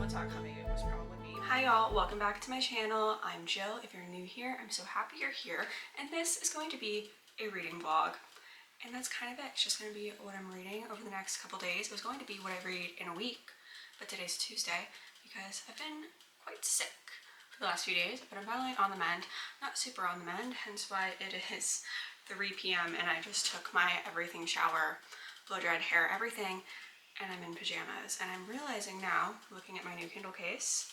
saw it coming, it was probably me. Hi y'all, welcome back to my channel. I'm Jill. If you're new here, I'm so happy you're here. And this is going to be a reading vlog. And that's kind of it. It's just going to be what I'm reading over the next couple days. It was going to be what I read in a week, but today's Tuesday because I've been quite sick for the last few days, but I'm finally on the mend. Not super on the mend, hence why it is 3 p.m. and I just took my everything shower, blow dried hair, everything, and I'm in pajamas. And I'm realizing now, looking at my new Kindle case,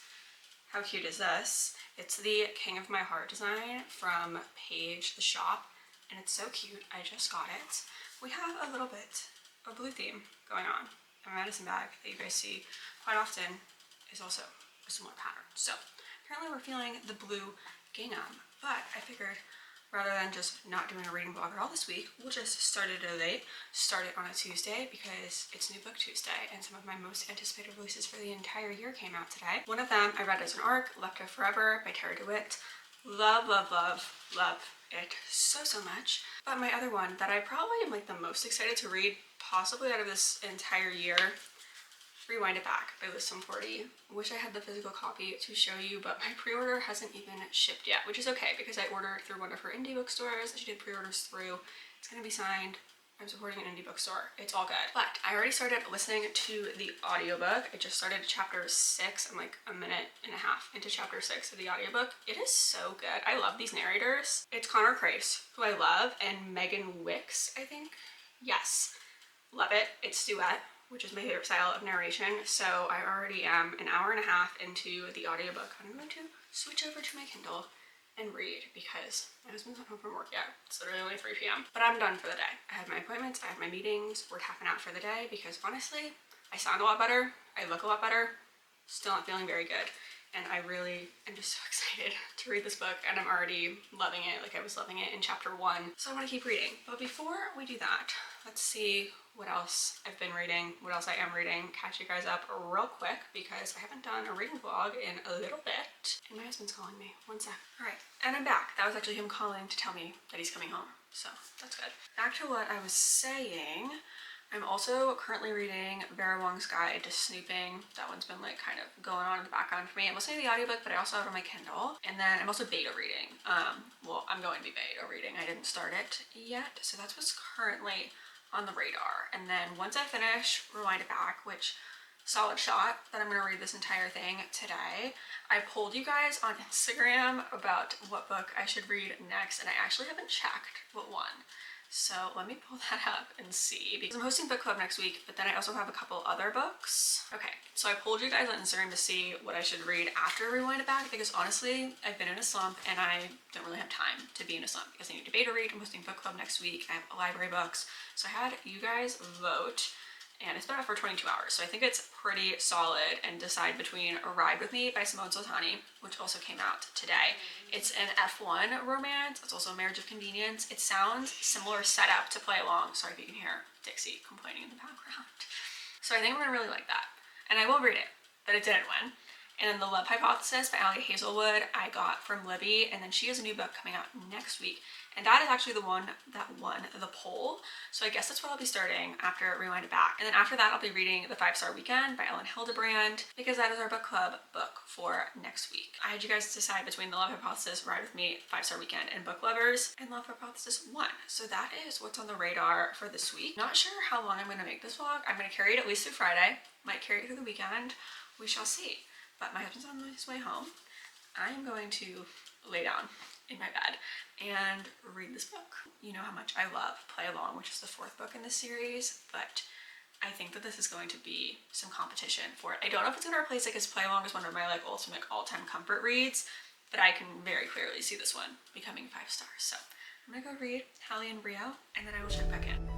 how cute is this? It's the King of My Heart design from Paige the Shop, and it's so cute. I just got it. We have a little bit of blue theme going on. And my medicine bag that you guys see quite often is also a similar pattern. So apparently we're feeling the blue gingham, but I figured rather than just not doing a reading vlog at all this week, we'll just start it late, start it on a Tuesday because it's New Book Tuesday and some of my most anticipated releases for the entire year came out today. One of them I read as an ARC, Left Her Forever by Tara DeWitt. Love, love, love, love it so much. But my other one that I probably am like the most excited to read possibly out of this entire year, Rewind It Back by Tomforde. Wish I had the physical copy to show you, but my pre-order hasn't even shipped yet, which is okay because I ordered through one of her indie bookstores that she did pre-orders through. It's gonna be signed. I'm supporting an indie bookstore. It's all good. But I already started listening to the audiobook. I just started chapter 6. I'm like a minute and a half into chapter 6 of the audiobook. It is so good. I love these narrators. It's Connor Crace, who I love, and Megan Wicks, I think. Yes, love it. It's duet, which is my favorite style of narration. So I already am an hour and a half into the audiobook. I'm going to switch over to my Kindle and read because my husband's not home from work yet. It's literally only 3 p.m. But I'm done for the day. I had my appointments, I had my meetings, we're tapping out for the day because honestly, I sound a lot better, I look a lot better, still not feeling very good. And I really am just so excited to read this book and I'm already loving it like I was loving it in chapter 1. So I want to keep reading. But before we do that, let's see what else I've been reading, what else I am reading, catch you guys up real quick because I haven't done a reading vlog in a little bit. And my husband's calling me. One sec. All right, and I'm back. That was actually him calling to tell me that he's coming home. So that's good. Back to what I was saying. I'm also currently reading Vera Wong's Guide to Snooping. That one's been like kind of going on in the background for me. I'm listening to the audiobook, but I also have it on my Kindle. And then I'm also beta reading. Well, I'm going to be beta reading. I didn't start it yet. So that's what's currently on the radar. And then once I finish Rewind It Back, which solid shot that I'm going to read this entire thing today. I polled you guys on Instagram about what book I should read next, and I actually haven't checked what one. So let me pull that up and see because I'm hosting book club next week, but then I also have a couple other books. Okay, so I polled you guys on Instagram to see what I should read after Rewind It Back because honestly, I've been in a slump and I don't really have time to be in a slump because I need to beta read. I'm hosting book club next week. I have library books. So I had you guys vote and it's been out for 22 hours. So I think it's pretty solid and decide between A Ride With Me by Simone Sultani, which also came out today. It's an F1 romance. It's also a marriage of convenience. It sounds similar setup to play along. Sorry if you can hear Dixie complaining in the background. So I think I'm gonna really like that. And I will read it, but it didn't win. And then The Love Hypothesis by Ali Hazelwood I got from Libby, and then she has a new book coming out next week. And that is actually the one that won the poll. So I guess that's what I'll be starting after Rewind It Back. And then after that, I'll be reading The 5-Star Weekend by Ellen Hildebrand because that is our book club book for next week. I had you guys decide between The Love Hypothesis, Ride With Me, 5-Star Weekend, and Book Lovers, and Love Hypothesis won. So that is what's on the radar for this week. Not sure how long I'm gonna make this vlog. I'm gonna carry it at least through Friday. Might carry it through the weekend. We shall see. But my husband's on his way home. I'm going to lay down in my bed and read this book. You know how much I love Play Along, which is the 4th book in this series, but I think that this is going to be some competition for it. I don't know if it's gonna replace it because Play Along is one of my like ultimate all-time comfort reads, but I can very clearly see this one becoming 5 stars. So I'm gonna go read Hallie and Brio and then I will check back in.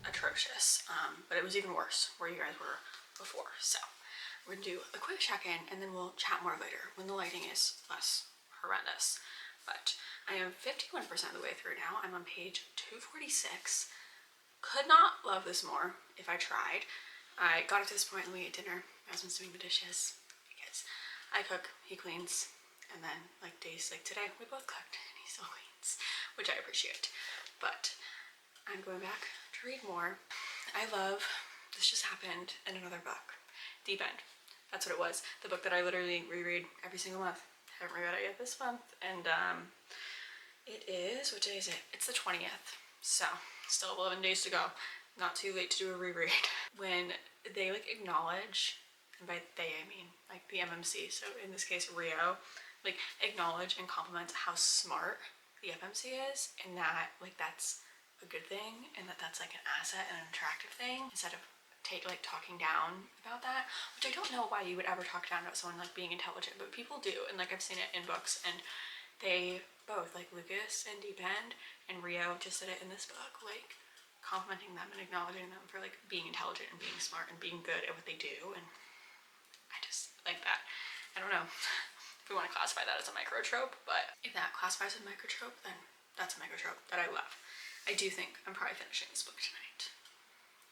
atrocious, but it was even worse where you guys were before. So we're gonna do a quick check-in and then we'll chat more later when the lighting is less horrendous. But I am 51% of the way through now. I'm on page 246. Could not love this more if I tried. I got it to this point and we ate dinner. My husband's doing the dishes because I cook, he cleans, and then like days like today, we both cooked and he still cleans, which I appreciate. But I'm going back to read more. I love, this just happened in another book, Deep End. That's what it was. The book that I literally reread every single month. I haven't read it yet this month, and it is, what day is it? It's the 20th, so still 11 days to go. Not too late to do a reread. When they like acknowledge, and by they I mean like the MMC, so in this case Rio, like acknowledge and compliment how smart the FMC is, and that like that's a good thing, and that that's like an asset and an attractive thing, instead of talking down about that, which I don't know why you would ever talk down about someone like being intelligent, but people do, and like I've seen it in books, and they both, like Lucas and Deep End and Rio just did it in this book, like complimenting them and acknowledging them for like being intelligent and being smart and being good at what they do, and I just like that. I don't know if we want to classify that as a microtrope, but if that classifies as a microtrope, then that's a microtrope that I love. I do think I'm probably finishing this book tonight.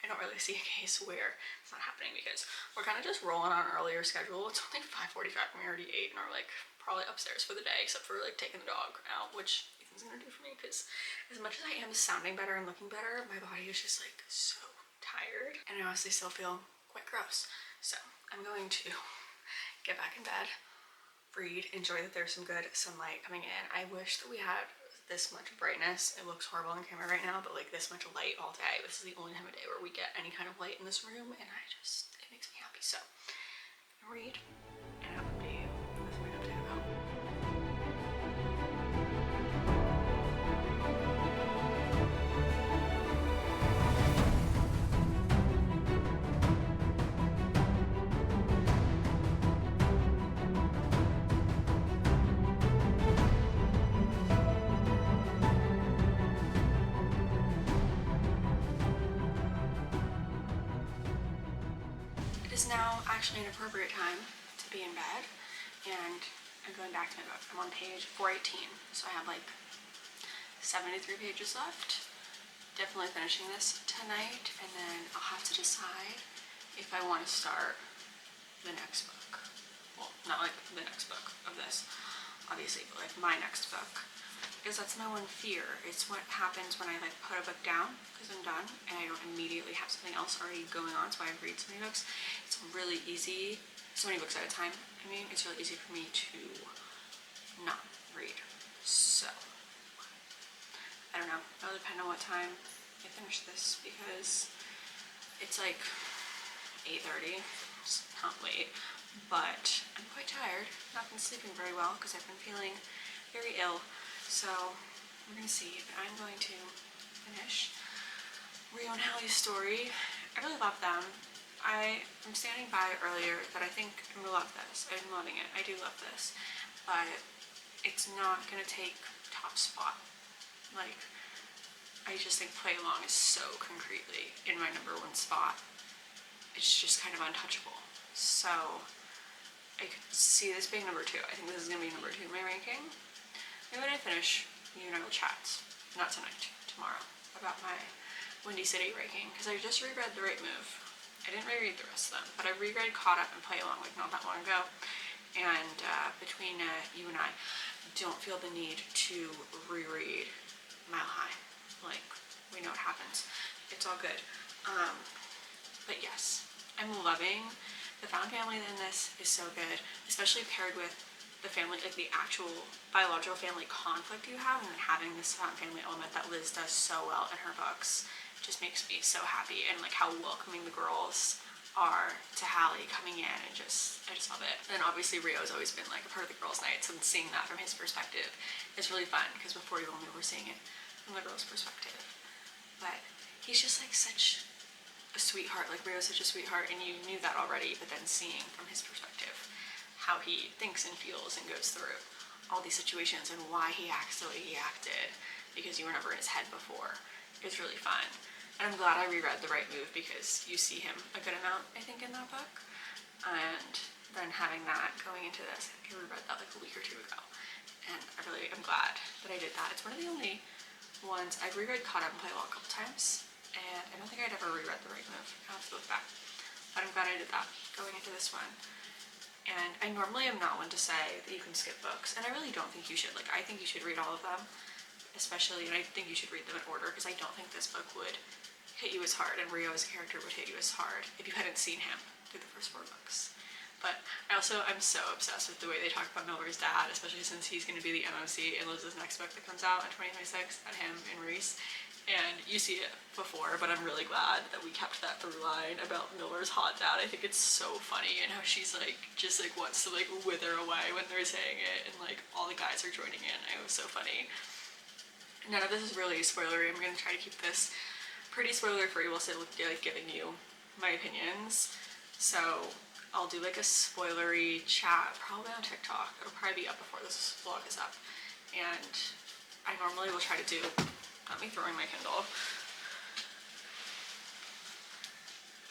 I don't really see a case where it's not happening because we're kind of just rolling on an earlier schedule. It's only 5:45 and we already ate and are like probably upstairs for the day, except for like taking the dog out, which Ethan's gonna do for me because as much as I am sounding better and looking better, my body is just like so tired and I honestly still feel quite gross. So I'm going to get back in bed, read, enjoy that there's some good sunlight coming in. I wish that we had this much brightness. It looks horrible on camera right now, but like this much light all day. This is the only time of day where we get any kind of light in this room, and it makes me happy. So I'm gonna read and I'll update you. That's my update about. It is now actually an appropriate time to be in bed, and I'm going back to my book. I'm on page 418, so I have like 73 pages left. Definitely finishing this tonight, and then I'll have to decide if I want to start the next book. Well, not like the next book of this, obviously, but like my next book. Because that's my one fear. It's what happens when I like put a book down because I'm done and I don't immediately have something else already going on. So I read so many books. It's really easy, so many books at a time. I mean, it's really easy for me to not read. So I don't know. It'll depend on what time I finish this because it's like 8:30. It's not late, but I'm quite tired. Not been sleeping very well because I've been feeling very ill. So we're gonna see, but I'm going to finish Rio and Hallie's story. I really love them. I'm standing by earlier that I think I'm gonna love this. I'm loving it. I do love this, but it's not gonna take top spot. Like, I just think Play Along is so concretely in my #1 spot. It's just kind of untouchable. So I could see this being #2. I think this is gonna be #2 in my ranking. Maybe when I finish, you and I will chat, not tonight, tomorrow, about my Windy City ranking, because I just reread The Right Move. I didn't reread the rest of them, but I reread Caught Up and Play Along like not that long ago, and between you and I, don't feel the need to reread Mile High. Like, we know what happens. It's all good. But yes, I'm loving the found family in this is so good, especially paired with the family, like the actual biological family conflict you have, and then having this found family element that Liz does so well in her books just makes me so happy, and like how welcoming the girls are to Hallie coming in, and I just love it. And obviously Rio's always been like a part of the girls' nights, and seeing that from his perspective is really fun, because before you only were seeing it from the girls' perspective. But he's just like such a sweetheart, like Rio's such a sweetheart, and you knew that already, but then seeing from his perspective how he thinks and feels and goes through all these situations and why he acts the way he acted, because you were never in his head before, is really fun. And I'm glad I reread The Right Move because you see him a good amount, I think, in that book. And then having that going into this, I think I reread that like a week or two ago. And I really am glad that I did that. It's one of the only ones I've reread Caught Up and Play Well a couple times. And I don't think I'd ever reread The Right Move. I'll have to look back. But I'm glad I did that going into this one. And I normally am not one to say that you can skip books. And I really don't think you should. Like, I think you should read all of them. Especially, and I think you should read them in order because I don't think this book would hit you as hard, and Rio as a character would hit you as hard if you hadn't seen him through the first 4 books. But I'm so obsessed with the way they talk about Miller's dad, especially since he's going to be the MOC in Liz's next book that comes out in 2026, at him and Reese. And you see it before, but I'm really glad that we kept that through line about Miller's hot dad. I think it's so funny, and how she's like just like wants to like wither away when they're saying it, and like all the guys are joining in. It was so funny. None of this is really spoilery. I'm going to try to keep this pretty spoiler free while still like giving you my opinions. So I'll do like a spoilery chat probably on TikTok. It'll probably be up before this vlog is up. And I normally will try to do, not me throwing my Kindle.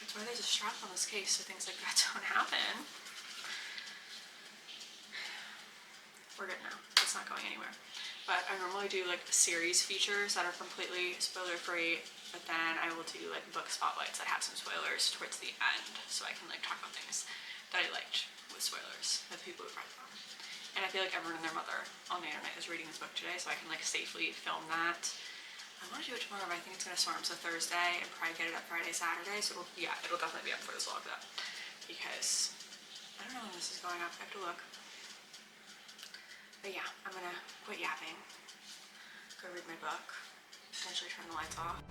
That's why there's a strap on this case so things like that don't happen. We're good now. It's not going anywhere. But I normally do like series features that are completely spoiler free, but then I will do like book spotlights that have some spoilers towards the end, so I can like talk about things that I liked with spoilers that people would read them. And I feel like everyone and their mother on the internet is reading this book today, so I can like safely film that. I want to do it tomorrow, but I think it's gonna storm, so Thursday, and probably get it up Friday, Saturday. So it'll definitely be up for this vlog though, because I don't know when this is going up. I have to look. But yeah, I'm gonna quit yapping, go read my book, potentially turn the lights off.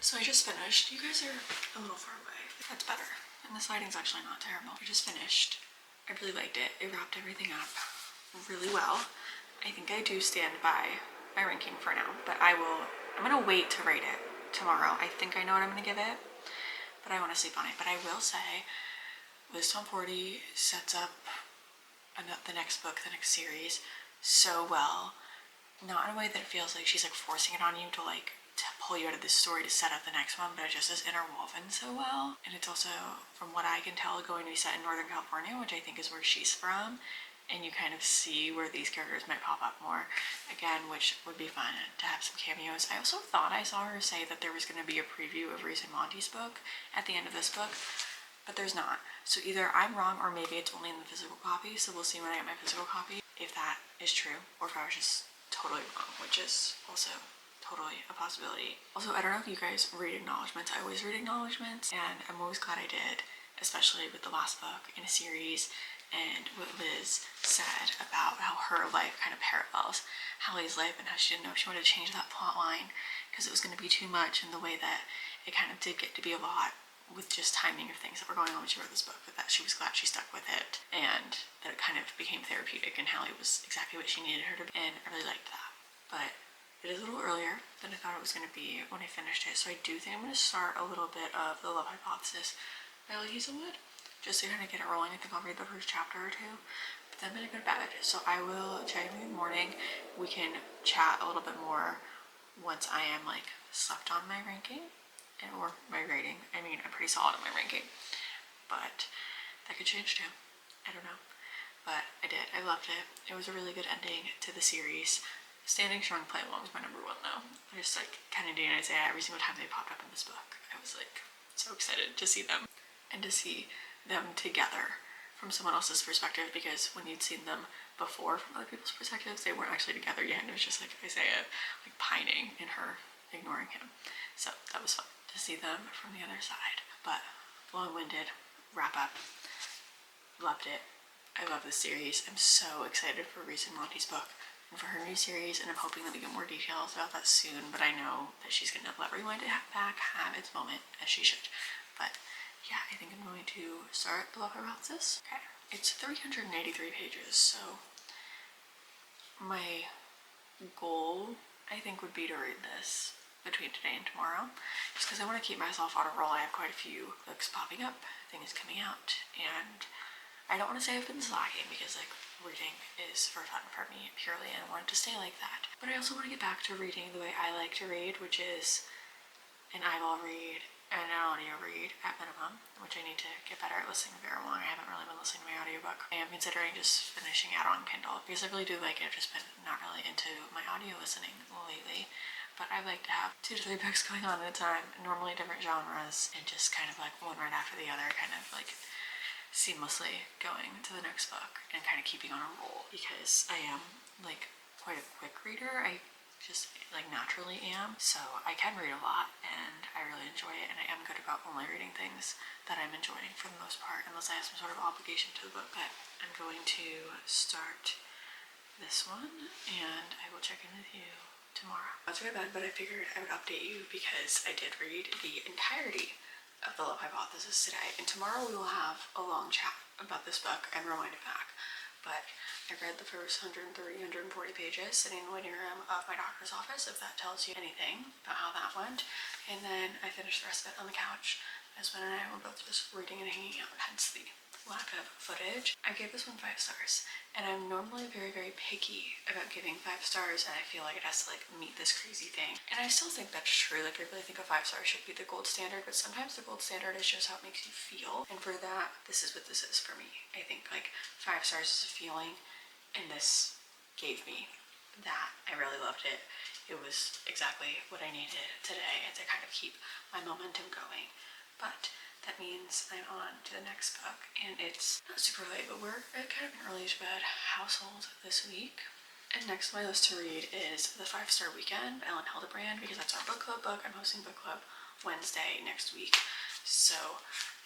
So I just finished. You guys are a little far away. That's better. And this lighting's actually not terrible. I just finished. I really liked it. It wrapped everything up really well. I think I do stand by my ranking for now, but I'm gonna wait to rate it tomorrow. I think I know what I'm gonna give it, but I want to sleep on it. But I will say, Liz Tomforde sets up the next book, the next series, so well. Not in a way that it feels like she's like forcing it on you to like to pull you out of this story to set up the next one, but it just is interwoven so well. And it's also, from what I can tell, going to be set in Northern California, which I think is where she's from, and you kind of see where these characters might pop up more again, which would be fun to have some cameos. I also thought I saw her say that there was going to be a preview of Reese and Monty's book at the end of this book, but there's not. So either I'm wrong, or maybe it's only in the physical copy, so we'll see when I get my physical copy if that is true, or if I was just totally wrong, which is also totally a possibility. Also, I don't know if you guys read acknowledgements. I always read acknowledgements, and I'm always glad I did, especially with the last book in a series, and what Liz said about how her life kind of parallels Hallie's life, and how she didn't know if she wanted to change that plot line because it was going to be too much, and the way that it kind of did get to be a lot with just timing of things that were going on when she wrote this book, but that she was glad she stuck with it, and that it kind of became therapeutic, and Hallie was exactly what she needed her to be, and I really liked that. But it is a little earlier than I thought it was going to be when I finished it, so I do think I'm going to start a little bit of The Love Hypothesis by Ali Hazelwood, just to kind of get it rolling. I think I'll read the first chapter or two, but then I'm going to go to bed. So I will check in the morning. We can chat a little bit more once I am like slept on my ranking or my rating. I mean, I'm pretty solid on my ranking, but that could change too. I don't know. But I did. I loved it. It was a really good ending to the series. Standing Strong Play Along was my number one though. I just like kind of doing Isaiah every single time they popped up in this book. I was like so excited to see them and to see them together from someone else's perspective, because when you'd seen them before from other people's perspectives, they weren't actually together yet, and it was just like Isaiah like pining and her ignoring him. So that was fun to see them from the other side. But long-winded wrap up. Loved it. I love this series. I'm so excited for Reese and Monty's book and for her new series, and I'm hoping that we get more details about that soon, but I know that she's gonna let Rewind It Back have its moment, as she should. But yeah, I think I'm going to start the love hypothesis. Okay, it's 383 pages, so my goal, I think, would be to read this between today and tomorrow, just because I want to keep myself on a roll. I have quite a few books popping up, things coming out, and I don't want to say I've been slacking, because like reading is for fun for me purely, and I want it to stay like that. But I also want to get back to reading the way I like to read, which is an eyeball read and an audio read at minimum, which I need to get better at listening to Vera Wong. I haven't really been listening to my audiobook. I am considering just finishing out on Kindle, because I really do like it. I've just been not really into my audio listening lately, but I like to have 2 to 3 books going on at a time, normally different genres, and just kind of like one right after the other, kind of like seamlessly going to the next book and kind of keeping on a roll, because I am like quite a quick reader. I just like naturally am, so I can read a lot and I really enjoy it, and I am good about only reading things that I'm enjoying for the most part, unless I have some sort of obligation to the book. But I'm going to start this one and I will check in with you tomorrow. I was going to bed, but I figured I would update you because I did read the entirety of the Love Hypothesis today, and tomorrow we will have a long chat about this book and Rewind It Back. But I read the first 130, 140 pages sitting in the waiting room of my doctor's office, if that tells you anything about how that went. And then I finished the rest of it on the couch. Husband and I were both just reading and hanging out, hence the lack of footage. I gave this one 5 stars, and I'm normally very, very picky about giving 5 stars, and I feel like it has to like meet this crazy thing. And I still think that's true. Like I really think a 5 star should be the gold standard, but sometimes the gold standard is just how it makes you feel. And for that, this is what this is for me. I think like 5 stars is a feeling, and this gave me that. I really loved it. It was exactly what I needed today, and to kind of keep my momentum going. But that means I'm on to the next book, and it's not super late, but we're at kind of an early to bed household this week. And next on my list to read is The 5-Star Weekend by Ellen Hildebrand, because that's our book club book. I'm hosting book club Wednesday next week, so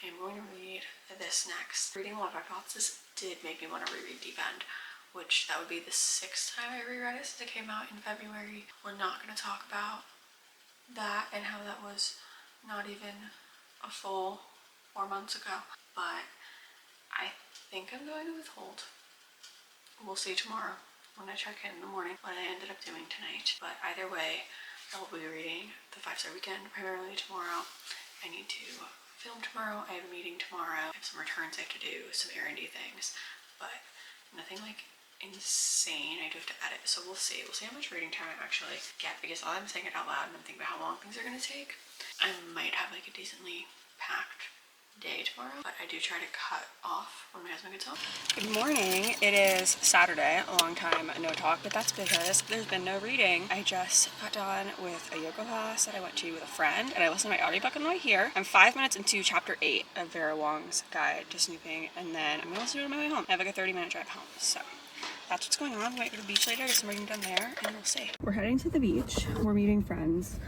I'm going to read this next. Reading Love Hypothesis did make me want to reread Deep End, which that would be the 6th time I reread it since it came out in February. We're not going to talk about that and how that was not even a full 4 months ago, but I think I'm going to withhold. We'll see tomorrow when I check in the morning what I ended up doing tonight. But either way, I will be reading The 5-Star Weekend primarily tomorrow. I need to film tomorrow. I have a meeting tomorrow. I have some returns I have to do, some errandy things, but nothing like insane. I do have to edit, so we'll see. We'll see how much reading time I actually get, because all I'm saying it out loud and I'm thinking about how long things are going to take. I might have like a decently packed day tomorrow, but I do try to cut off when my husband gets home. Good morning. It is Saturday, a long time no talk, but that's because there's been no reading. I just got done with a yoga class that I went to with a friend, and I listened to my audiobook on the way here. I'm 5 minutes into chapter 8 of Vera Wong's Guide to Snooping, and then I'm gonna listen to it on my way home. I have like a 30-minute drive home, so that's what's going on. We might go to the beach later, get some reading done there, and we'll see. We're heading to the beach. We're meeting friends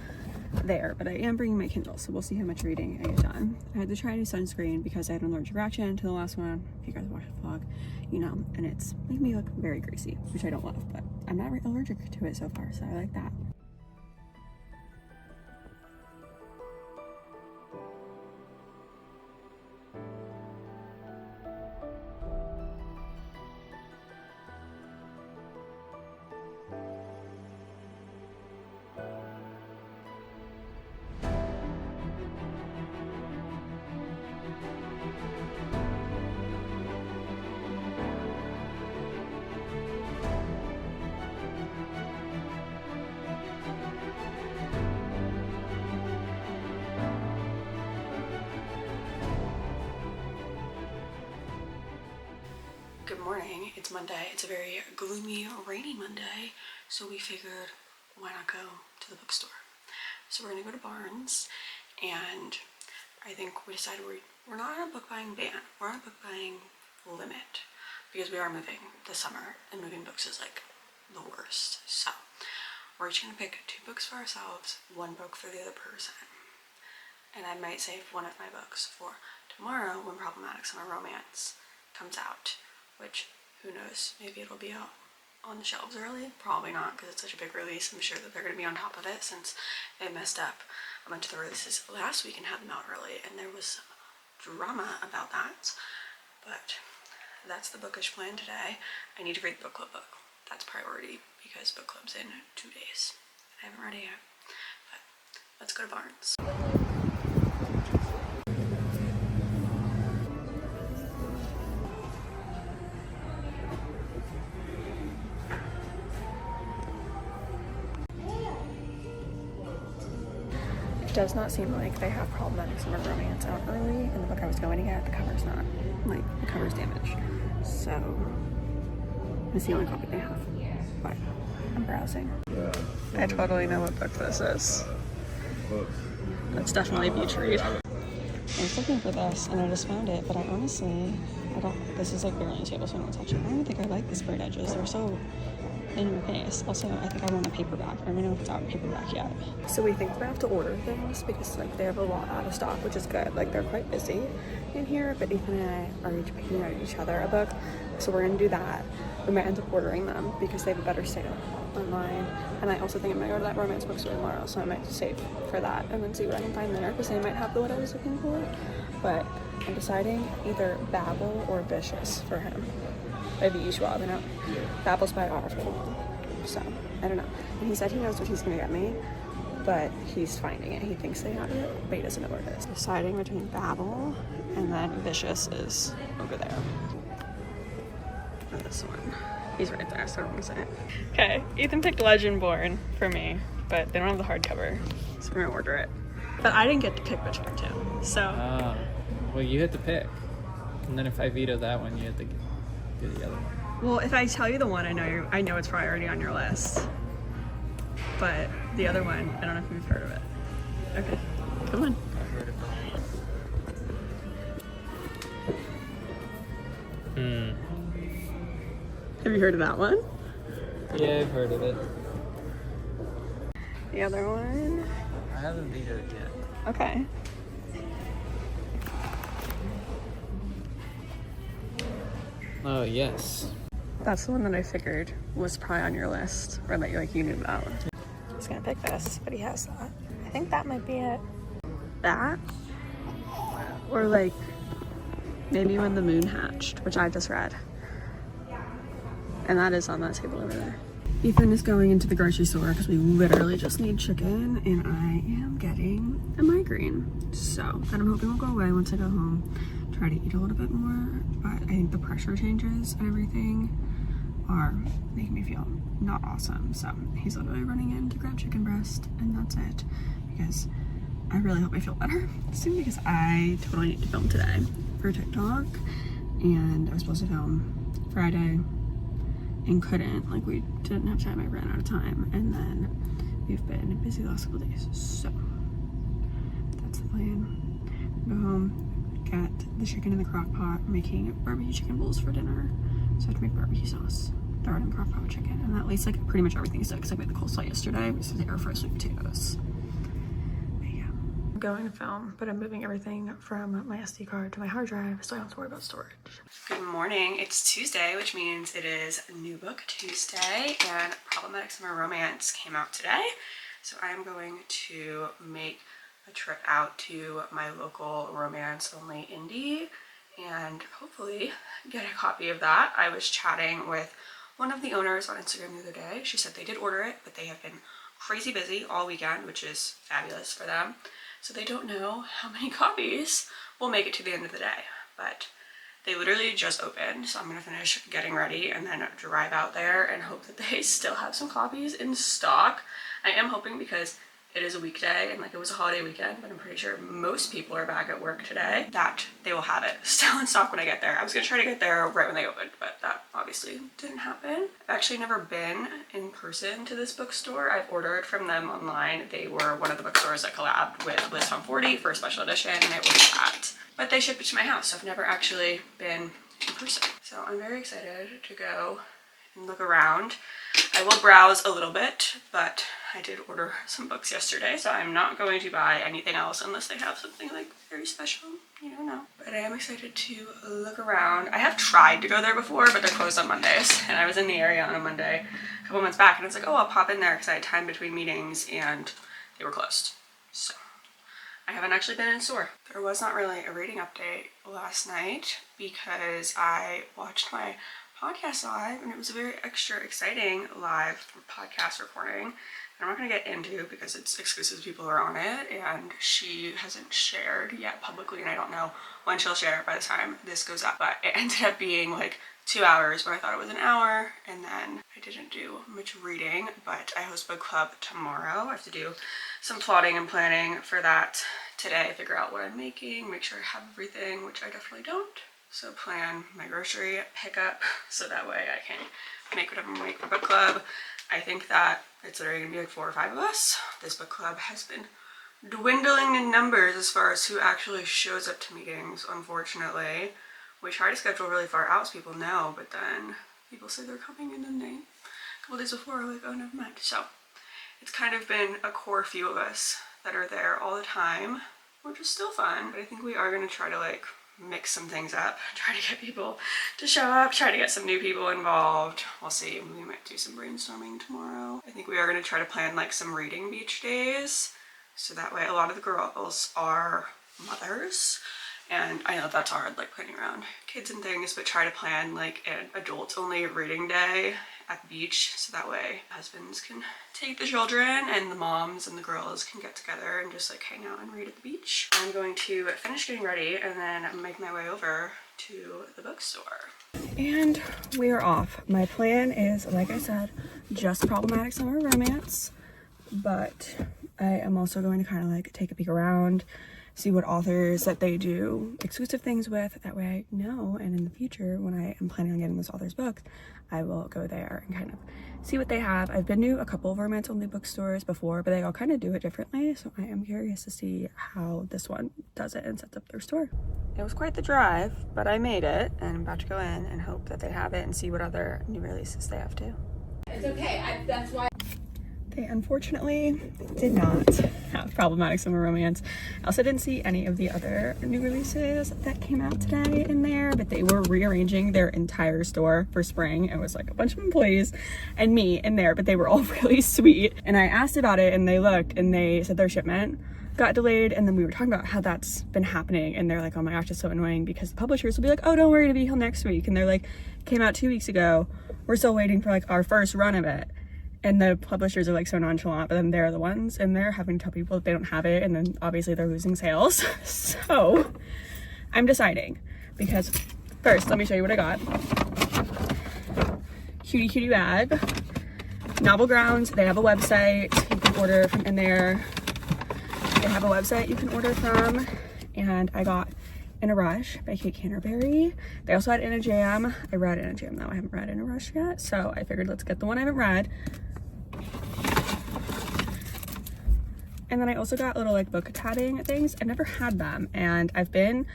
there, but I am bringing my Kindle, so we'll see how much reading I get done. I had to try a new sunscreen because I had an allergic reaction to the last one. If you guys watch the vlog, you know, and it's making me look very greasy, which I don't love, but I'm not allergic to it so far, so I like that. morning. It's Monday. It's a very gloomy, rainy Monday. So we figured, why not go to the bookstore? So we're gonna go to Barnes, and I think we decided we're not on a book buying ban. We're on a book buying limit because we are moving this summer, and moving books is like the worst. So we're each gonna pick 2 books for ourselves, 1 book for the other person. And I might save one of my books for tomorrow when Problematic Summer Romance comes out, which, who knows, maybe it'll be out on the shelves early. Probably not, because it's such a big release. I'm sure that they're going to be on top of it since they messed up a bunch of the releases last week and had them out early, and there was some drama about that. But that's the bookish plan today. I need to read the book club book. That's priority because book club's in 2 days. I haven't read it yet, but let's go to Barnes. It does not seem like they have Problematic Summer Romance out early, and the book I was going to get, the cover's not, like, the cover's damaged. So, it's the only copy they have, but I'm browsing. I totally know what book this is. That's definitely a beach read. I was looking for this, and I just found it, but I honestly, this is like barely on the table, so I don't touch it. I don't even think I like the sprayed edges. They're so in your face. Also, I think I want a paperback. I don't know if it's out in paperback yet. So we think we're gonna have to order things because like they have a lot out of stock, which is good. Like they're quite busy in here, but Ethan and I are each picking out each other a book. So we're gonna do that. We might end up ordering them because they have a better sale online. And I also think I'm gonna go to that romance bookstore tomorrow, so I might save for that and then see what I can find there because they might have what I was looking for. But I'm deciding either Babel or Vicious for him. By V.E. Schwab, and Babel's by Oliver Wong. So, I don't know. And he said he knows what he's gonna get me, but he's finding it. He thinks they have it, but he doesn't know where it is. Deciding between Babel and then Vicious is over there. Or this one. He's right there, so I don't want to say it. Okay, Ethan picked Legendborn for me, but they don't have the hardcover, so we're gonna order it. But I didn't get to pick which cartoon, so. Well, you had to pick. And then if I veto that one, you had to do the other one. Well, if I tell you the one, I know it's probably already on your list. But the other one, I don't know if you've heard of it. Okay, come on. I've heard of it. Have you heard of that one? Yeah, I've heard of it. The other one? I haven't vetoed yet. Okay. Oh, yes. That's the one that I figured was probably on your list, or that you knew about. He's gonna pick this, but he has that. I think that might be it. That? Or like, maybe When the Moon Hatched, which I just read. And that is on that table over there. Ethan is going into the grocery store because we literally just need chicken, and I am getting a migraine. So, that I'm hoping will go away once I go home. Try to eat a little bit more, but I think the pressure changes and everything are making me feel not awesome. So he's literally running in to grab chicken breast, and that's it, because I really hope I feel better soon, because I totally need to film today for TikTok, and I was supposed to film Friday and couldn't. Like, we didn't have time. I ran out of time, and then we've been busy the last couple days, so that's the plan. Go home, get the chicken in the crock pot. We're making barbecue chicken bowls for dinner, so I have to make barbecue sauce, throw it in the crock pot with chicken, and that leaves like pretty much everything's done because I made the coleslaw yesterday. We just air fry sweet potatoes. But yeah, I'm going to film, but I'm moving everything from my SD card to my hard drive, so I don't have to worry about storage. Good morning. It's Tuesday, which means it is New Book Tuesday, and Problematic Summer Romance came out today, so I am going to make a trip out to my local romance only indie and hopefully get a copy of that. I was chatting with one of the owners on Instagram the other day. She said they did order it, but they have been crazy busy all weekend, which is fabulous for them. So they don't know how many copies will make it to the end of the day, but they literally just opened. So I'm gonna finish getting ready and then drive out there and hope that they still have some copies in stock. I am hoping, because it is a weekday and like it was a holiday weekend, but I'm pretty sure most people are back at work today, that they will have it still in stock when I get there. I was gonna try to get there right when they opened, but that obviously didn't happen. I've actually never been in person to this bookstore. I've ordered from them online. They were one of the bookstores that collabed with Tomforde for a special edition, and I ordered that. But they shipped it to my house, so I've never actually been in person. So I'm very excited to go and look around. I will browse a little bit, but I did order some books yesterday, so I'm not going to buy anything else unless they have something like very special. You never know. But I am excited to look around. I have tried to go there before, but they're closed on Mondays, and I was in the area on a Monday a couple months back, and I was like, oh, I'll pop in there because I had time between meetings, and they were closed. So I haven't actually been in store. There was not really a reading update last night because I watched my podcast live, and it was a very extra exciting live podcast recording that I'm not going to get into because it's exclusive to people who are on it, and she hasn't shared yet publicly, and I don't know when she'll share it by the time this goes up. But it ended up being like 2 hours when I thought it was an hour, and then I didn't do much reading. But I host book club tomorrow. I have to do some plotting and planning for that today, figure out what I'm making, make sure I have everything, which I definitely don't. So plan my grocery pickup so that way I can make whatever I make for book club. I think that it's literally gonna be like 4 or 5 of us. This book club has been dwindling in numbers as far as who actually shows up to meetings, unfortunately. We try to schedule really far out so people know, but then people say they're coming and then a couple days before are like, oh, never mind. So it's kind of been a core few of us that are there all the time, which is still fun. But I think we are gonna try to like mix some things up, try to get people to show up, try to get some new people involved. We'll see. We might do some brainstorming tomorrow. I think we are going to try to plan like some reading beach days, so that way a lot of the girls are mothers, and I know that's hard, like planning around kids and things, but try to plan like an adult only reading day at the beach, so that way husbands can take the children and the moms and the girls can get together and just like hang out and read at the beach. I'm going to finish getting ready and then make my way over to the bookstore. And we are off. My plan is, like I said, just problematic summer romance, but I am also going to kind of like take a peek around, see what authors that they do exclusive things with. That way I know, and in the future when I am planning on getting this author's book, I will go there and kind of see what they have. I've been to a couple of romance only bookstores before, but they all kind of do it differently, so I am curious to see how this one does it and sets up their store. It was quite the drive, but I made it, and I'm about to go in and hope that they have it and see what other new releases they have too. It's okay, that's why. They unfortunately did not have problematic summer romance. I also didn't see any of the other new releases that came out today in there, but they were rearranging their entire store for spring. It was like a bunch of employees and me in there, but they were all really sweet. And I asked about it and they looked and they said their shipment got delayed, and then we were talking about how that's been happening, and they're like, oh my gosh, it's so annoying because the publishers will be like, oh, don't worry, it'll be here next week, and they're like, came out 2 weeks ago, we're still waiting for like our first run of it. And the publishers are like so nonchalant, but then they're the ones and they're having to tell people that they don't have it, and then obviously they're losing sales. So I'm deciding, because first let me show you what I got. Cutie bag. Novel Grounds, they have a website you can order from in there. They have a website you can order from, and I got In a Rush by Kate Canterbury. They also had In a Jam. I read In a Jam though. I haven't read In a Rush yet, so I figured let's get the one I haven't read. And then I also got little like book tabbing things. I've never had them, and I've been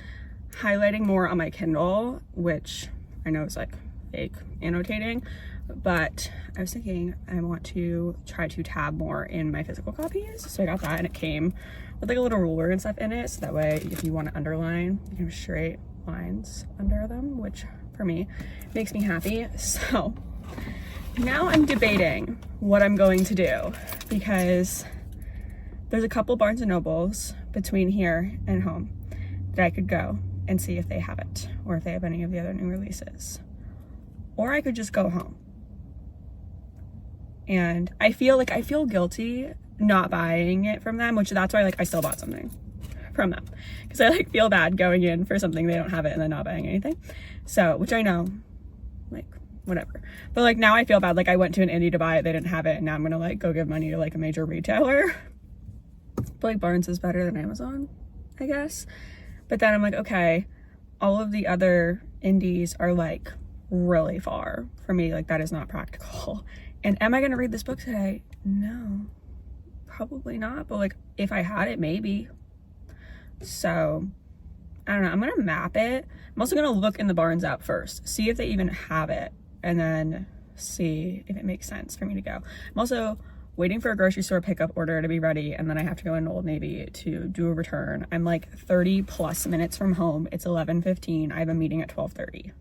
highlighting more on my Kindle, which I know is like fake annotating, but I was thinking I want to try to tab more in my physical copies. So I got that, and it came with like a little ruler and stuff in it, so that way if you want to underline, you can have straight lines under them, which for me makes me happy. So now I'm debating what I'm going to do, because there's a couple Barnes and Nobles between here and home that I could go and see if they have it, or if they have any of the other new releases. Or I could just go home. And I feel guilty not buying it from them, which that's why like I still bought something from them, because I like feel bad going in for something they don't have it and then not buying anything. So, which I know, like whatever, but like now I feel bad, like I went to an indie to buy it, they didn't have it, and now I'm gonna like go give money to like a major retailer. feel like Barnes is better than Amazon, I guess. But then I'm like, okay, all of the other indies are like really far for me. Like that is not practical. And am I going to read this book today? No, probably not. But like if I had it, maybe. So I don't know. I'm going to map it. I'm also going to look in the Barnes app first, see if they even have it, and then see if it makes sense for me to go. I'm also waiting for a grocery store pickup order to be ready, and then I have to go into Old Navy to do a return. I'm like 30 plus minutes from home. It's 11:15. I have a meeting at 12:30.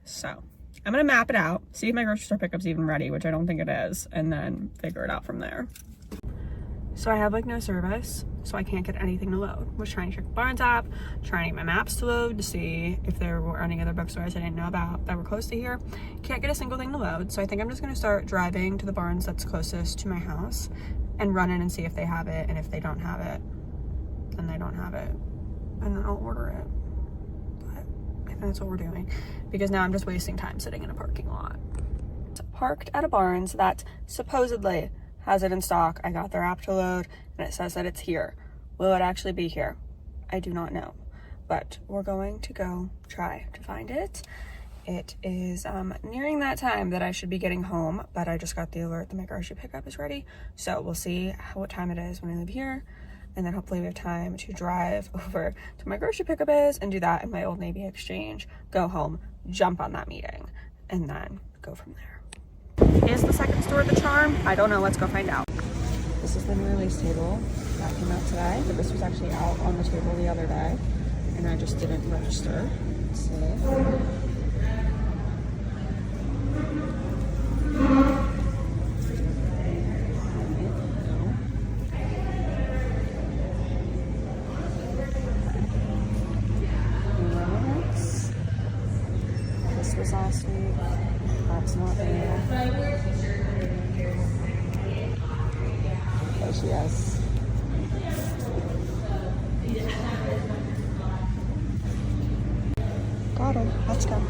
So I'm gonna map it out, see if my grocery store pickup's even ready, which I don't think it is, and then figure it out from there. So I have like no service, so I can't get anything to load. Was trying to check the Barnes app, trying to get my maps to load to see if there were any other bookstores I didn't know about that were close to here. Can't get a single thing to load, so I think I'm just gonna start driving to the Barnes that's closest to my house and run in and see if they have it, and if they don't have it, then they don't have it, and then I'll order it. But I think that's what we're doing, because now I'm just wasting time sitting in a parking lot. So parked at a Barnes that supposedly has it in stock. I got their app to load and it says that it's here. Will it actually be here? I do not know, but we're going to go try to find it. It is nearing that time that I should be getting home, but I just got the alert that my grocery pickup is ready. So we'll see what time it is when I leave here, and then hopefully we have time to drive over to my grocery pickup is and do that in my Old Navy exchange, go home, jump on that meeting, and then go from there. Is the second store the charm? I don't know. Let's go find out. This is the new release table that came out today, but this was actually out on the table the other day, and I just didn't register. Let's see. This was last week. That's not there. There she is. Got her. Let's go.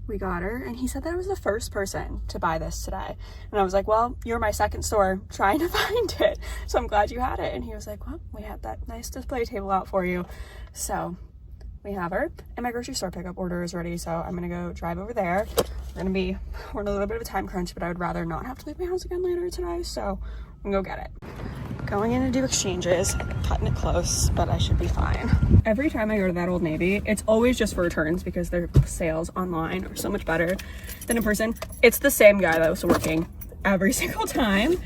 We got her, and he said that I was the first person to buy this today. And I was like, well, you're my second store trying to find it, so I'm glad you had it. And he was like, well, we had that nice display table out for you. So we have her, and my grocery store pickup order is ready, so I'm gonna go drive over there. We're in a little bit of a time crunch, but I would rather not have to leave my house again later today, so I'm gonna go get it. Going in to do exchanges, cutting it close, but I should be fine. Every time I go to that Old Navy, it's always just for returns because their sales online are so much better than in person. It's the same guy that was working every single time.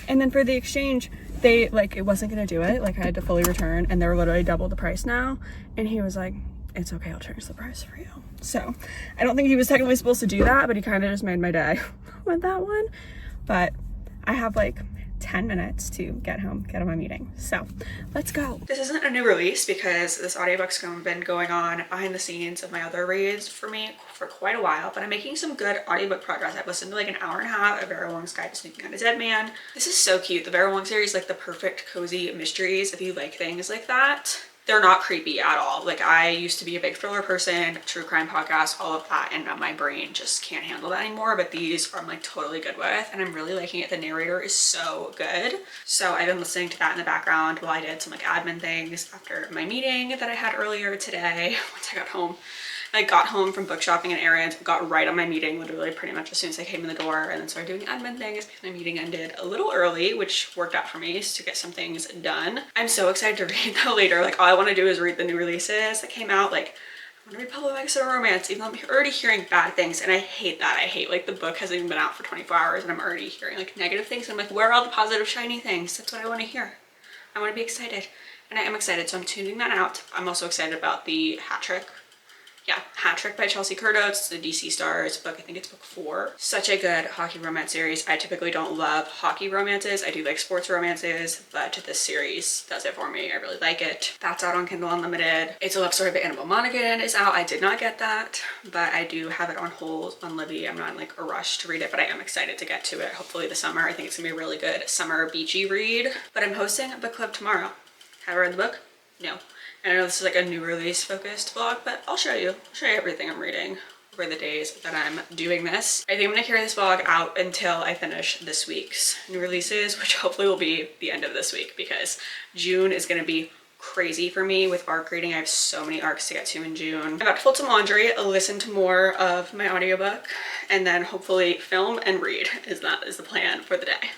And then for the exchange, they like, it wasn't gonna do it. Like I had to fully return, and they were literally double the price now. And he was like, it's okay, I'll change the price for you. So I don't think he was technically supposed to do that, but he kind of just made my day with that one. But I have like 10 minutes to get home, get on my meeting. So let's go. This isn't a new release because this audiobook's been going on behind the scenes of my other reads for me for quite a while, but I'm making some good audiobook progress. I've listened to like an hour and a half of Vera Wong's Guide to Snooping on a Dead Man. This is so cute. The Vera Wong series, like the perfect cozy mysteries if you like things like that. They're not creepy at all. Like I used to be a big thriller person, true crime podcasts, all of that, and my brain just can't handle that anymore, but these I'm like totally good with, and I'm really liking it. The narrator is so good. So I've been listening to that in the background while I did some like admin things after my meeting that I had earlier today. Once I got home, I got home from book shopping and errands, got right on my meeting literally pretty much as soon as I came in the door, and then started doing admin things because my meeting ended a little early, which worked out for me to get some things done. I'm so excited to read though later. Like all I want to do is read the new releases that came out. Like I want to read Public Exeter Romance, even though I'm already hearing bad things, and I hate that. I hate like the book hasn't even been out for 24 hours and I'm already hearing like negative things. I'm like, where are all the positive shiny things? That's what I want to hear. I want to be excited, and I am excited, so I'm tuning that out. I'm also excited about the Hat Trick. Yeah, Hat Trick by Chelsea Curto. It's the DC Stars book. I think it's book 4. Such a good hockey romance series. I typically don't love hockey romances. I do like sports romances, but this series does it for me. I really like it. That's out on Kindle Unlimited. It's a Love Story by Annabelle Monaghan is out. I did not get that, but I do have it on hold on Libby. I'm not in like a rush to read it, but I am excited to get to it. Hopefully this summer. I think it's gonna be a really good summer beachy read. But I'm hosting a book club tomorrow. Have I read the book? No. I know this is like a new release focused vlog, but I'll show you everything I'm reading. for the days that I'm doing this. I think I'm gonna carry this vlog out until I finish this week's new releases, which hopefully will be the end of this week because June is gonna be crazy for me with arc reading. I have so many arcs to get to in June. I'm about to fold some laundry, listen to more of my audiobook, and then hopefully film and read is the plan for the day.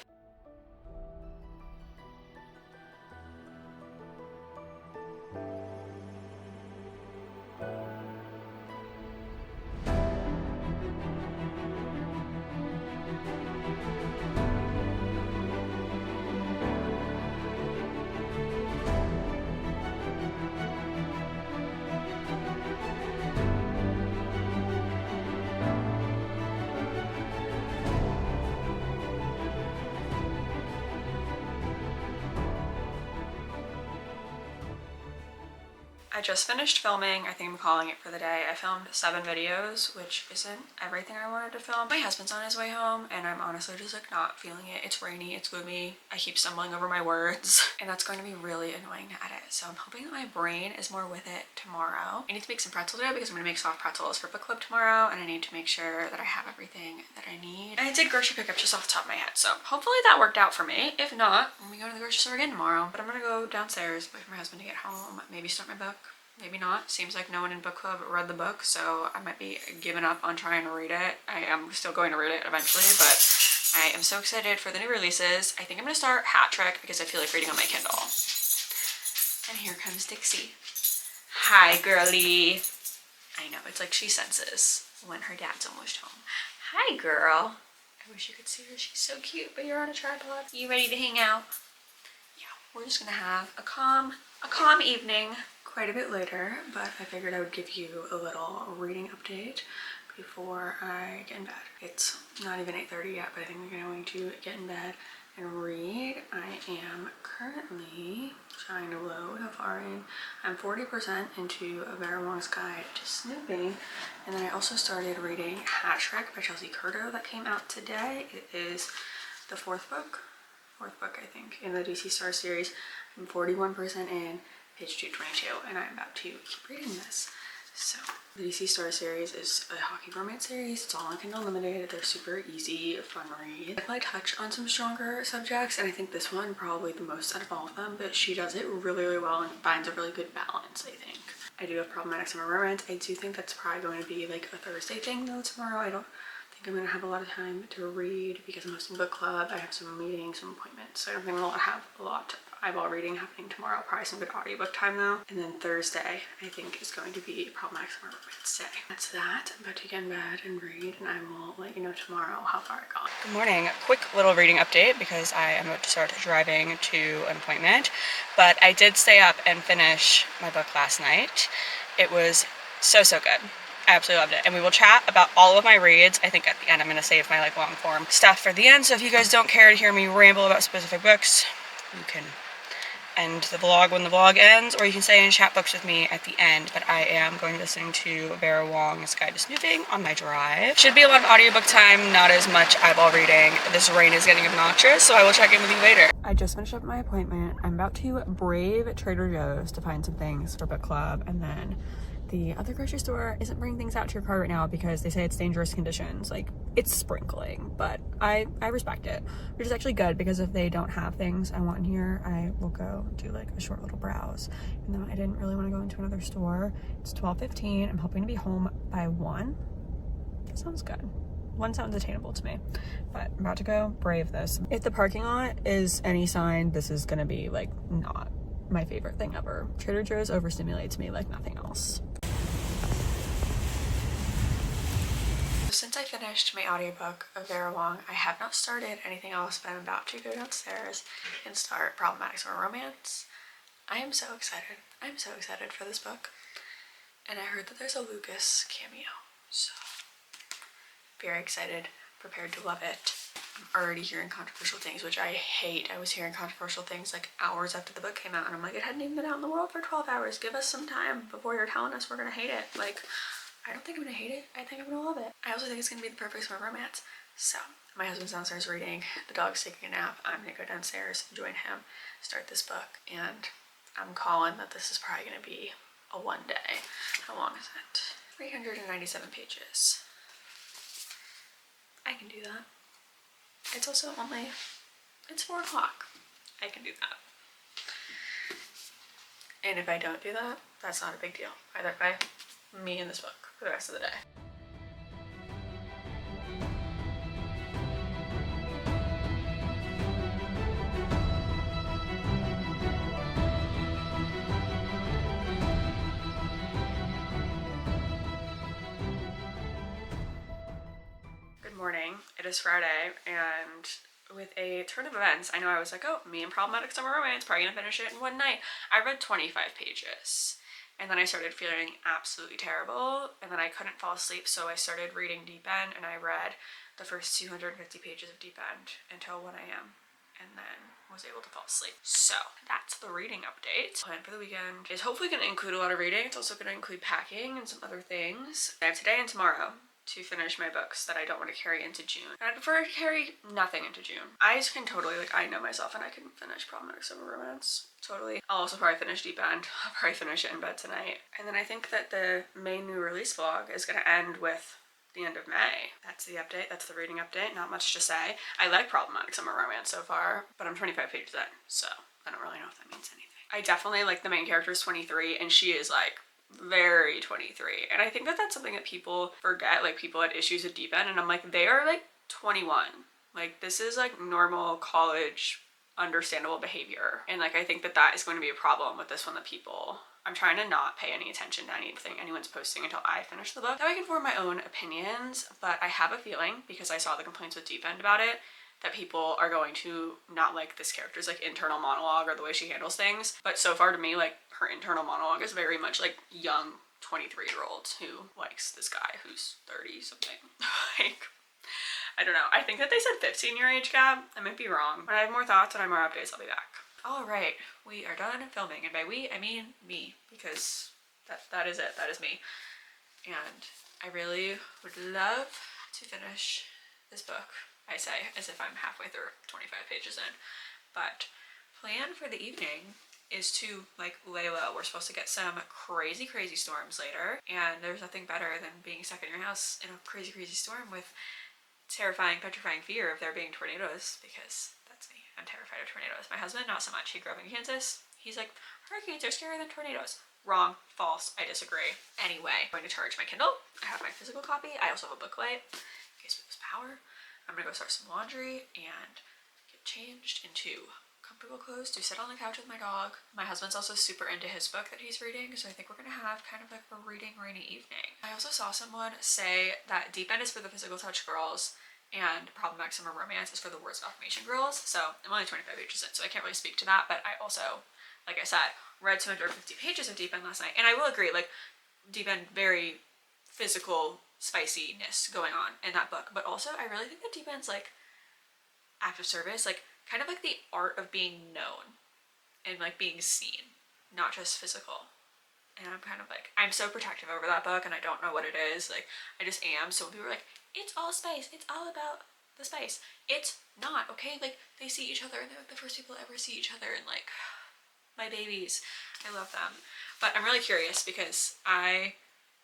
I just finished filming. I think I'm calling it for the day. I filmed 7 videos, which isn't everything I wanted to film. My husband's on his way home and I'm honestly just like not feeling it. It's rainy, it's gloomy. I keep stumbling over my words and that's going to be really annoying to edit. So I'm hoping that my brain is more with it tomorrow. I need to make some pretzel dough because I'm gonna make soft pretzels for book club tomorrow and I need to make sure that I have everything that I need. And I did grocery pickup just off the top of my head. So hopefully that worked out for me. If not, I'm gonna go to the grocery store again tomorrow. But I'm gonna go downstairs, wait for my husband to get home, maybe start my book. Maybe not. Seems like no one in book club read the book, so I might be giving up on trying to read it. I am still going to read it eventually, but I am so excited for the new releases. I think I'm going to start Hat Trick because I feel like reading on my Kindle. And here comes Dixie. Hi, girly. I know, it's like she senses when her dad's almost home. Hi, girl. I wish you could see her. She's so cute, but you're on a tripod. You ready to hang out? Yeah, we're just going to have a calm evening. Quite a bit later, but I figured I would give you a little reading update before I get in bed. It's not even 8:30 yet, but I think I'm going to get in bed and read. I am currently trying to load. How far in? I'm 40% into Vera Wong's Guide to Snooping, and then I also started reading Hat Trick by Curto that came out today. It is the fourth book I think, in the DC Star series. I'm 41% in, page 222, and I'm about to keep reading this. So the DC Star series is a hockey romance series. It's all on Kindle Unlimited. They're super easy, fun read. I touch on some stronger subjects, and I think this one probably the most out of all of them, but she does it really, really well and finds a really good balance, I think. I do have problematic summer romance. I do think that's probably going to be like a Thursday thing though tomorrow. I don't think I'm going to have a lot of time to read because I'm hosting book club. I have some meetings, some appointments, so I don't think I'll have a lot of eyeball reading happening tomorrow. Probably some good audiobook time though. And then Thursday I think is going to be problematic summer romance day. That's that. I'm about to get in bed and read, and I will let you know tomorrow how far I got. Good morning. A quick little reading update because I am about to start driving to an appointment, but I did stay up and finish my book last night. It was so good. I absolutely loved it. And we will chat about all of my reads. I think at the end I'm going to save my long form stuff for the end. So if you guys don't care to hear me ramble about specific books, you can end the vlog when the vlog ends, or you can stay and chat books with me at the end. But I am going to be listening to Vera Wong's Guide to Snooping on my drive. Should be a lot of audiobook time, not as much eyeball reading. This rain is getting obnoxious, so I will check in with you later. I just finished up my appointment. I'm about to brave Trader Joe's to find some things for book club, and then the other grocery store isn't bringing things out to your car right now because they say it's dangerous conditions. Like, it's sprinkling, but I respect it, which is actually good because if they don't have things I want in here, I will go do like a short little browse. And then I didn't really want to go into another store. It's 12:15. I'm hoping to be home by 1. That sounds good. 1 sounds attainable to me, but I'm about to go brave this. If the parking lot is any sign, this is gonna be like not my favorite thing ever. Trader Joe's overstimulates me like nothing else. Since I finished my audiobook of Vera Wong, I have not started anything else, but I'm about to go downstairs and start Problematic Summer Romance. I am so excited. I'm so excited for this book. And I heard that there's a Lucas cameo, so very excited, prepared to love it. I'm already hearing controversial things, which I hate. I was hearing controversial things like hours after the book came out, and I'm like, it hadn't even been out in the world for 12 hours. Give us some time before you're telling us we're gonna hate it. Like, I don't think I'm gonna hate it. I think I'm gonna love it. I also think it's gonna be the perfect summer romance. So, my husband's downstairs reading, the dog's taking a nap. I'm gonna go downstairs, join him, start this book, and I'm calling that this is probably gonna be a one day. How long is it? 397 pages. I can do that. It's also only, it's 4 o'clock. I can do that. And if I don't do that, that's not a big deal. Either way, me and this book for the rest of the day. Good morning. It is Friday, and with a turn of events, I know I was like, oh, me and Problematic Summer Romance, probably gonna finish it in one night. I read 25 pages, and then I started feeling absolutely terrible, and then I couldn't fall asleep, so I started reading Deep End, and I read the first 250 pages of Deep End until 1 a.m. and then was able to fall asleep. So that's the reading update. Plan for the weekend is hopefully going to include a lot of reading. It's also going to include packing and some other things. I have today and tomorrow to finish my books that I don't want to carry into June. And I prefer to carry nothing into June. I just can totally, like, I know myself and I can finish Problematic Summer Romance. Totally. I'll also probably finish Deep End. I'll probably finish it in bed tonight. And then I think that the main new release vlog is going to end with the end of May. That's the update. That's the reading update. Not much to say. I like Problematic Summer Romance so far, but I'm 25 pages in, so I don't really know if that means anything. I definitely like the main character is 23 and she is like very 23, and I think that that's something that people forget. Like, people had issues with Deep End and I'm like, they are like 21. Like, this is like normal college understandable behavior, and like I think that that is going to be a problem with this one, that people, I'm trying to not pay any attention to anything anyone's posting until I finish the book. That way I can form my own opinions, but I have a feeling, because I saw the complaints with Deep End about it, that people are going to not like this character's like internal monologue or the way she handles things. But so far to me, like, her internal monologue is very much like young 23-year-old who likes this guy who's 30 something. Like, I don't know. I think that they said 15-year age gap. I might be wrong. When I have more thoughts and I have more updates, I'll be back. All right, we are done filming, and by we I mean me, because that is it. That is me. And I really would love to finish this book. I say as if I'm halfway through, 25 pages in. But plan for the evening is to like lay low. We're supposed to get some crazy storms later, and there's nothing better than being stuck in your house in a crazy storm with terrifying, petrifying fear of there being tornadoes, because that's me. I'm terrified of tornadoes. My husband, not so much. He grew up in Kansas. He's like, hurricanes are scarier than tornadoes. Wrong. False. I disagree. Anyway, I'm going to charge my Kindle. I have my physical copy. I also have a book light in case we lose power. I'm gonna go start some laundry and get changed into comfortable clothes to sit on the couch with my dog. My husband's also super into his book that he's reading, so I think we're gonna have kind of like a reading rainy evening. I also saw someone say that Deep End is for the physical touch girls and Problematic Summer Romance is for the words of affirmation girls. So I'm only 25 pages in, so I can't really speak to that, but I also, like I said, read 250 pages of Deep End last night, and I will agree, like, Deep End, very physical spiciness going on in that book, but also I really think that Deep End's like act of service, like kind of like the art of being known and like being seen, not just physical. And I'm kind of like, I'm so protective over that book, and I don't know what it is. Like, I just am. So when people are like, it's all spice, it's all about the spice, it's not, okay? Like, they see each other and they're like the first people to ever see each other, and like, my babies, I love them. But I'm really curious because I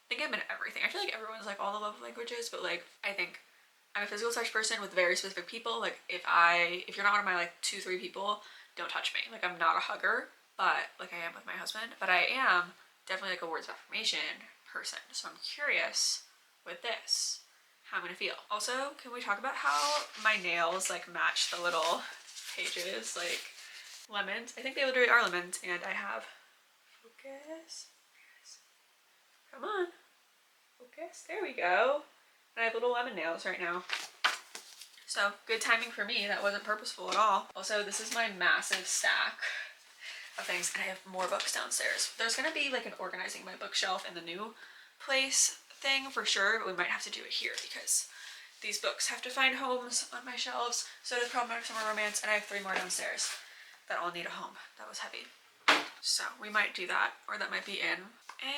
think I'm in everything. I feel like everyone's like all the love languages, but like, I think I'm a physical touch person with very specific people. Like, if you're not one of my like 2-3 people, don't touch me. Like, I'm not a hugger, but like I am with my husband, but I am definitely like a words of affirmation person. So I'm curious with this how I'm gonna feel. Also, can we talk about how my nails like match the little pages, like lemons? I think they literally are lemons, and I have focus. Come on. Focus. There we go. And I have little lemon nails right now. So, good timing for me. That wasn't purposeful at all. Also, this is my massive stack of things, and I have more books downstairs. There's gonna be like an organizing my bookshelf in the new place thing for sure, but we might have to do it here because these books have to find homes on my shelves. So does Problematic Summer Romance, and I have 3 more downstairs that all need a home. That was heavy. So we might do that, or that might be in.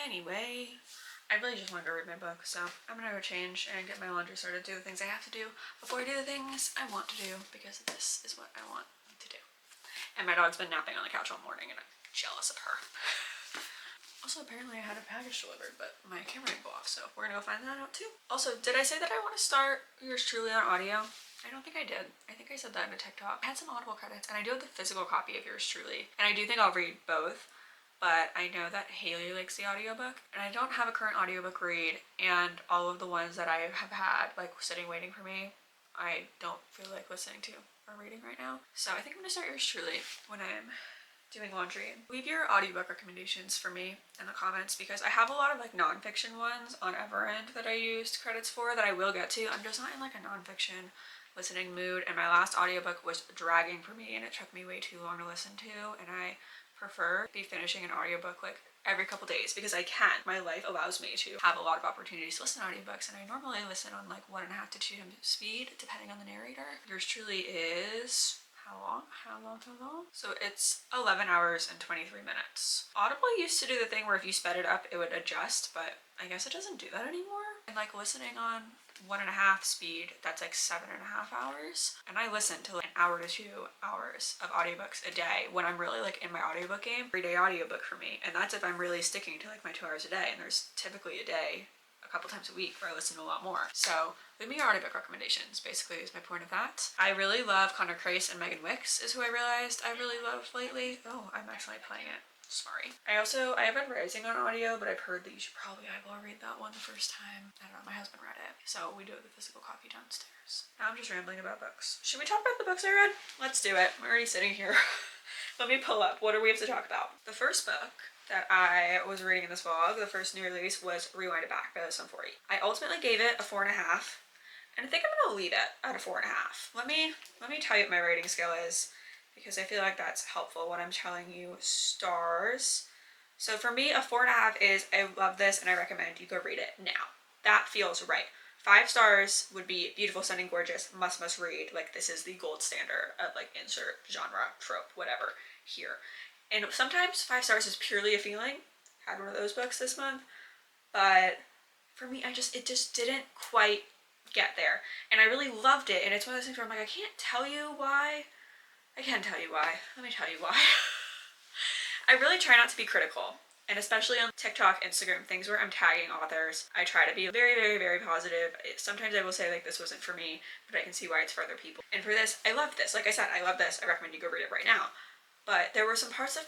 Anyway, I really just wanted to read my book, so I'm gonna go change and get my laundry started, do the things I have to do before I do the things I want to do, because this is what I want to do. And my dog's been napping on the couch all morning, and I'm jealous of her. Also, apparently I had a package delivered, but my camera didn't go off, so we're gonna go find that out too. Also, did I say that I want to start yours truly on audio? I don't think I did. I think I said that in a TikTok. I had some Audible credits, and I do have the physical copy of yours truly, and I do think I'll read both, but I know that Haley likes the audiobook, and I don't have a current audiobook read, and all of the ones that I have had, like, sitting waiting for me, I don't feel like listening to or reading right now. So I think I'm gonna start yours truly when I'm doing laundry. Leave your audiobook recommendations for me in the comments, because I have a lot of like nonfiction ones on Everend that I used credits for that I will get to. I'm just not in like a nonfiction listening mood, and my last audiobook was dragging for me and it took me way too long to listen to, and I prefer to be finishing an audiobook like every couple days because I can. My life allows me to have a lot of opportunities to listen to audiobooks, and I normally listen on like 1.5 to 2 times speed depending on the narrator. Yours truly is how long? So it's 11 hours and 23 minutes. Audible used to do the thing where if you sped it up, it would adjust, but I guess it doesn't do that anymore. And like listening on 1.5 speed, that's like 7.5 hours. And I listen to like 1 hour to 2 hours of audiobooks a day when I'm really like in my audiobook game. Everyday audiobook for me. And that's if I'm really sticking to like my 2 hours a day. And there's typically a day a couple times a week where I listen to a lot more. So leave me your audiobook recommendations, basically is my point of that. I really love Connor Crace and Megan Wicks is who I realized I really love lately. Oh, I'm actually playing it. Sorry. I have read Rising on audio, but I've heard that you should probably eyeball read that one the first time. I don't know, my husband read it. So we do have the physical copy downstairs. Now I'm just rambling about books. Should we talk about the books I read? Let's do it. I'm already sitting here. Let me pull up. What do we have to talk about? The first book that I was reading in this vlog, the first new release, was Rewind It Back by Tomforde. I ultimately gave it a 4.5, and I think I'm gonna leave it at a 4.5. Let me tell you what my rating scale is, because I feel like that's helpful when I'm telling you stars. So for me, a 4.5 is I love this and I recommend you go read it now. That feels right. 5 stars would be beautiful, stunning, gorgeous, must read. Like this is the gold standard of like insert genre, trope, whatever here. And sometimes 5 stars is purely a feeling. Had one of those books this month, but for me, it just didn't quite get there. And I really loved it, and it's one of those things where I'm like, I can't tell you why. I can tell you why. Let me tell you why. I really try not to be critical, and especially on TikTok, Instagram, things where I'm tagging authors, I try to be very, very, very positive. Sometimes I will say like this wasn't for me, but I can see why it's for other people. And for this, I love this. Like I said, I love this. I recommend you go read it right now. But there were some parts that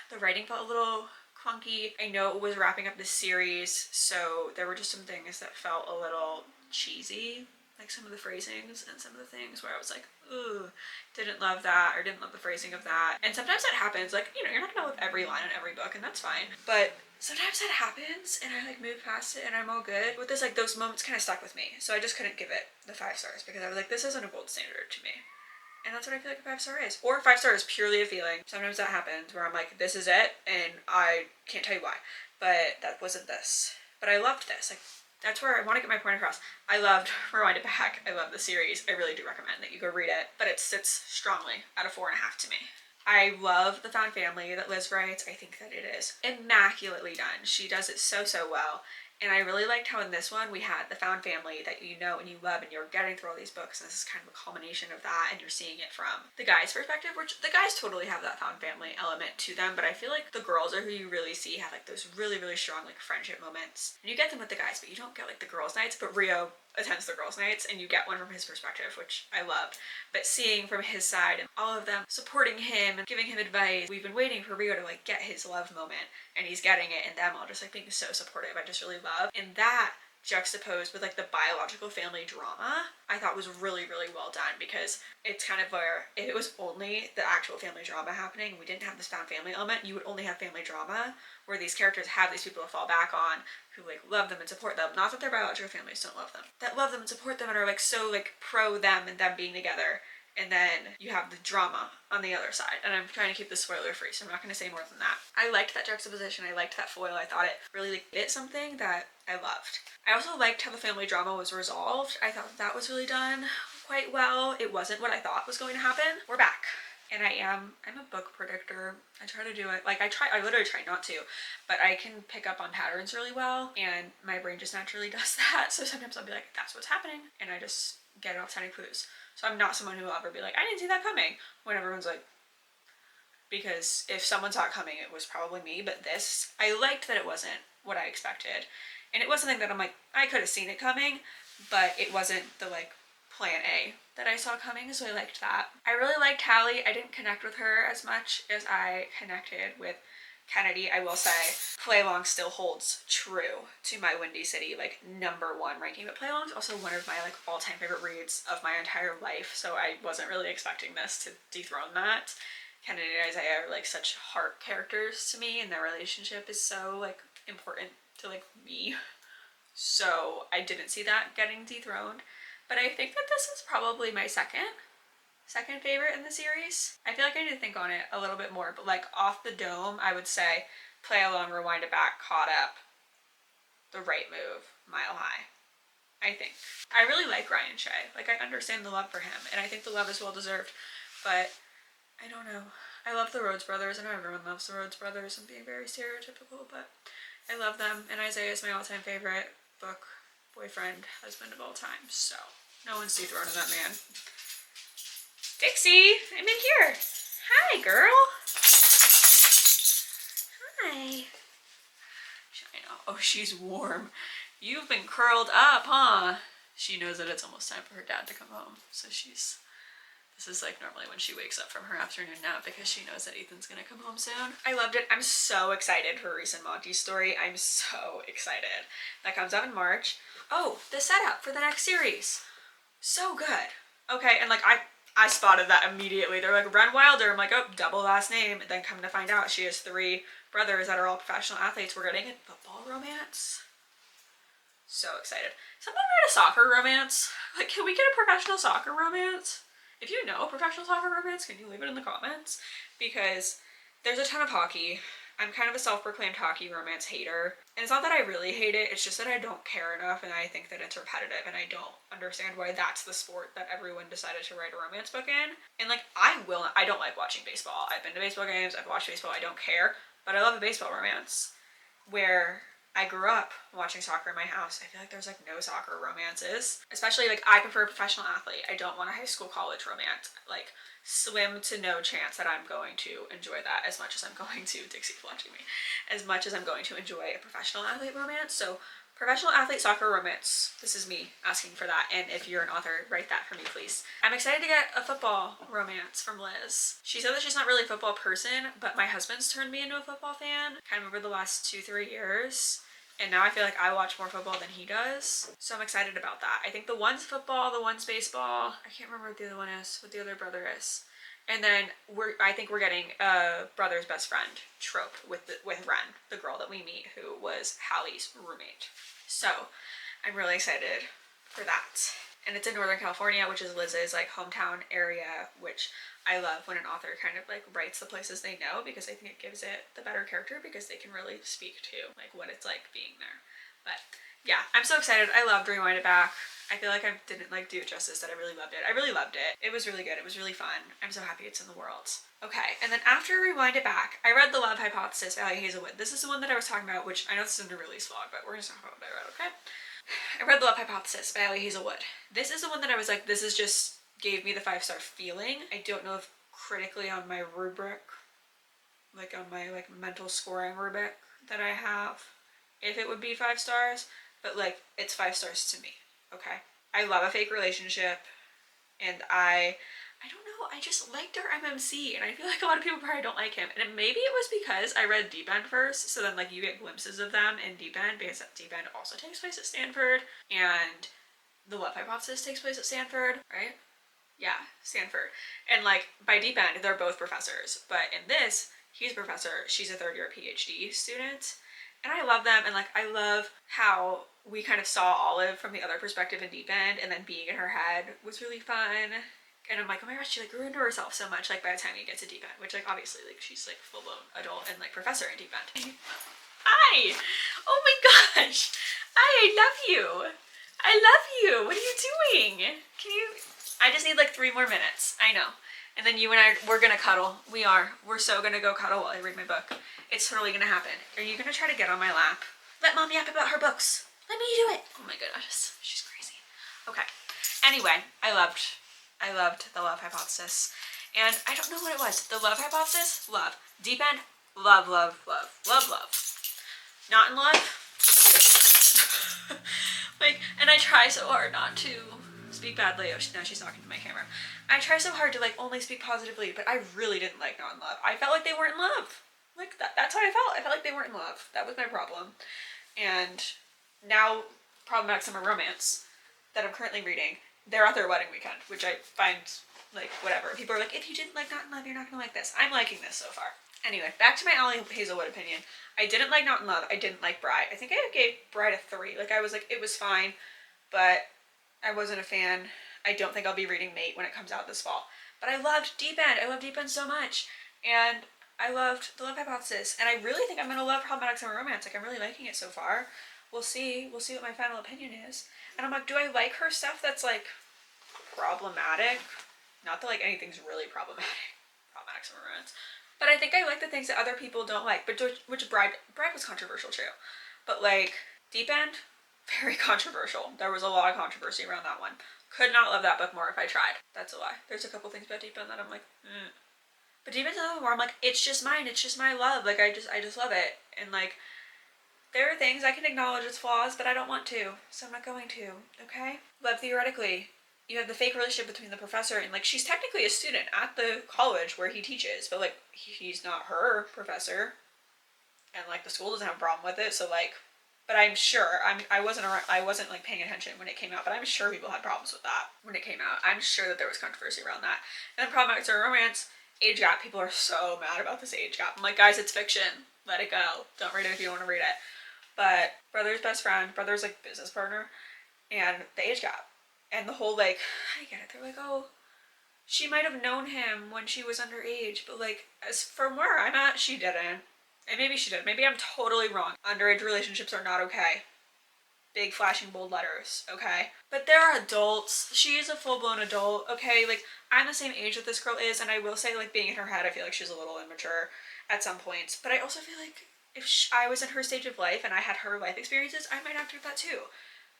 the writing felt a little clunky. I know it was wrapping up the series, so there were just some things that felt a little cheesy, like some of the phrasings and some of the things where I was like, ooh, didn't love that, or didn't love the phrasing of that. And sometimes that happens, like, you know, you're not gonna love every line in every book, and that's fine. But sometimes that happens, and I like move past it, and I'm all good. With this, like, those moments kind of stuck with me, so I just couldn't give it the 5 stars, because I was like, this isn't a gold standard to me. And that's what I feel like a 5 star is. Or 5 star is purely a feeling. Sometimes that happens where I'm like, this is it, and I can't tell you why. But that wasn't this. But I loved this. Like, that's where I want to get my point across. I loved Rewind It Back. I love the series. I really do recommend that you go read it. But it sits strongly at a 4.5 to me. I love the found family that Liz writes. I think that it is immaculately done. She does it so well. And I really liked how in this one we had the found family that you know and you love, and you're getting through all these books, and this is kind of a culmination of that, and you're seeing it from the guy's perspective, which the guys totally have that found family element to them, but I feel like the girls are who you really see have like those really strong like friendship moments. And you get them with the guys, but you don't get like the girls' nights. But Rio attends the girls' nights, and you get one from his perspective, which I loved. But seeing from his side and all of them supporting him and giving him advice, we've been waiting for Rio to like get his love moment, and he's getting it, and them all just like being so supportive. I just really love. And that juxtaposed with like the biological family drama, I thought was really well done, because it's kind of where if it was only the actual family drama happening, we didn't have this found family element, you would only have family drama where these characters have these people to fall back on who like love them and support them. Not that their biological families don't love them, that love them and support them and are like so like pro them and them being together. And then you have the drama on the other side. And I'm trying to keep this spoiler free, so I'm not going to say more than that. I liked that juxtaposition. I liked that foil. I thought it really like, did something that I loved. I also liked how the family drama was resolved. I thought that was really done quite well. It wasn't what I thought was going to happen. We're back. And I'm a book predictor. I try to do it. Like I literally try not to, but I can pick up on patterns really well, and my brain just naturally does that. So sometimes I'll be like, that's what's happening. And I just get it off tiny clues. So I'm not someone who will ever be like, I didn't see that coming, when everyone's like, because if someone saw it coming, it was probably me. But this, I liked that it wasn't what I expected. And it was something that I'm like, I could have seen it coming, but it wasn't the like plan A that I saw coming, so I liked that. I really liked Hallie. I didn't connect with her as much as I connected with Kennedy. I will say Play Along still holds true to my Windy City like #1 ranking, but Play Along is also one of my like all-time favorite reads of my entire life, so I wasn't really expecting this to dethrone that. Kennedy and Isaiah are like such heart characters to me, and their relationship is so like important to like me, so I didn't see that getting dethroned. But I think that this is probably my second favorite in the series. I feel like I need to think on it a little bit more, but like off the dome, I would say Play Along, Rewind It Back, Caught Up, The Right Move, Mile High. I think. I really like Ryan Shea. Like, I understand the love for him, and I think the love is well deserved, but I don't know. I love the Rhodes brothers. I know everyone loves the Rhodes brothers. I'm being very stereotypical, but I love them, and Isaiah is my all-time favorite book, boyfriend, husband of all time, so no one's dethroning that man. Dixie, I'm in here. Hi, girl. Hi. I know. Oh, she's warm. You've been curled up, huh? She knows that it's almost time for her dad to come home, so this is like normally when she wakes up from her afternoon nap because she knows that Ethan's gonna come home soon. I loved it. I'm so excited for Reese and Monty's story. I'm so excited. That comes out in March. Oh, the setup for the next series. So good. Okay, and like I spotted that immediately. They're like, Ren Wilder. I'm like, oh, double last name. And then come to find out she has 3 brothers that are all professional athletes. We're getting a football romance. So excited. Someone write a soccer romance. Like, can we get a professional soccer romance? If you know professional soccer romance, can you leave it in the comments? Because there's a ton of hockey. I'm kind of a self-proclaimed hockey romance hater. And it's not that I really hate it, it's just that I don't care enough and I think that it's repetitive and I don't understand why that's the sport that everyone decided to write a romance book in. And like, I don't like watching baseball. I've been to baseball games, I've watched baseball, I don't care. But I love a baseball romance. Where I grew up watching soccer in my house, I feel like there's like no soccer romances. Especially like, I prefer a professional athlete. I don't want a high school college romance. Like, slim to no chance that I'm going to enjoy that as much as I'm going to, Dixie's watching me, as much as I'm going to enjoy a professional athlete romance. So professional athlete soccer romance, this is me asking for that, and if you're an author, write that for me, please. I'm excited to get a football romance from Liz. She said that she's not really a football person, but my husband's turned me into a football fan kind of over the last 2-3 years. And now I feel like I watch more football than he does. So I'm excited about that. I think the one's football, the one's baseball. I can't remember what the other one is, what the other brother is. And then I think we're getting a brother's best friend trope with Ren, the girl that we meet who was Hallie's roommate. So I'm really excited for that. And it's in Northern California, which is Liz's like hometown area, which I love when an author kind of like writes the places they know, because I think it gives it the better character because they can really speak to like what it's like being there. But yeah, I'm so excited. I loved Rewind It Back. I feel like I didn't like do it justice that I really loved it. I really loved it. It was really good. It was really fun. I'm so happy it's in the world. Okay, and then after Rewind It Back, I read The Love Hypothesis by Ali Hazelwood. This is the one that I was talking about, which I know this isn't a release vlog, but we're gonna talk about what I read, okay? I read The Love Hypothesis by Ali Hazelwood. This is the one that I was like, this is just gave me the 5-star feeling. I don't know if critically on my rubric, like on my like mental scoring rubric that I have, if it would be 5 stars, but like it's 5 stars to me, okay? I love a fake relationship, and I don't know, I just liked our MMC, and I feel like a lot of people probably don't like him, and maybe it was because I read Deep End first, so then like you get glimpses of them in Deep End, because Deep End also takes place at Stanford, and The Love Hypothesis takes place at Stanford, right? Yeah, Stanford. And like by Deep End, they're both professors, but in this, he's a professor, she's a 3rd year PhD student, and I love them, and like I love how we kind of saw Olive from the other perspective in Deep End, and then being in her head was really fun. And I'm like, oh my gosh, she like grew into herself so much, like by the time you get to Deep End, which like obviously like she's like full-blown adult and like professor in Deep End. Hi! Oh my gosh! Hi, I love you! I love you! What are you doing? Can you... I just need like 3 more minutes. I know. And then you and I, we're gonna cuddle. We are. We're so gonna go cuddle while I read my book. It's totally gonna happen. Are you gonna try to get on my lap? Let mom yap about her books. Let me do it. Oh my goodness. She's crazy. Okay. Anyway, I loved The Love Hypothesis. And I don't know what it was. The love hypothesis, love. Deep end, love, love, love, love, love. Not in love. Like, and I try so hard not to speak badly. Oh, now she's talking to my camera. I try so hard to like only speak positively, but I really didn't like Not in Love. I felt like they weren't in love. Like that's how I felt. I felt like they weren't in love. That was my problem. And now, Problematic Summer Romance, that I'm currently reading, they're at their wedding weekend, which I find like whatever. People are like, if you didn't like Not in Love, you're not gonna like this. I'm liking this so far. Anyway, back to my Ali Hazelwood opinion. I didn't like Not in Love. I didn't like Bride. I think I gave Bride a 3. Like I was like, it was fine, but I wasn't a fan. I don't think I'll be reading Mate when it comes out this fall. But I loved Deep End. I loved Deep End so much. And I loved The Love Hypothesis. And I really think I'm going to love Problematic Summer Romance. Like, I'm really liking it so far. We'll see. We'll see what my final opinion is. And I'm like, do I like her stuff that's, like, problematic? Not that, like, anything's really problematic. Problematic Summer Romance. But I think I like the things that other people don't like. But which Bride was controversial, too. But, like, Deep End, very controversial. There was a lot of controversy around that one. Could not love that book more if I tried. That's a lie. There's a couple things about Deep End that I'm like, But Deep End's another one where I'm like, it's just mine. It's just my love. Like, I just love it. And, like, there are things I can acknowledge its flaws, but I don't want to. So I'm not going to. Okay? Love theoretically. You have the fake relationship between the professor and, like, she's technically a student at the college where he teaches, but, like, he's not her professor. And, like, the school doesn't have a problem with it, so, like, but I'm sure, I wasn't like paying attention when it came out, but I'm sure people had problems with that when it came out. I'm sure that there was controversy around that. And then Problematic Romance, age gap, people are so mad about this age gap. I'm like, guys, it's fiction. Let it go. Don't read it if you don't want to read it. But brother's best friend, brother's like business partner, and the age gap. And the whole like, I get it. They're like, oh, she might have known him when she was underage, but like, as from where I'm at, she didn't. And maybe she did. Maybe I'm totally wrong. Underage relationships are not okay. Big flashing bold letters, okay? But they're adults. She is a full-blown adult, okay? Like, I'm the same age that this girl is, and I will say, like, being in her head, I feel like she's a little immature at some points. But I also feel like if I was in her stage of life and I had her life experiences, I might act like that too.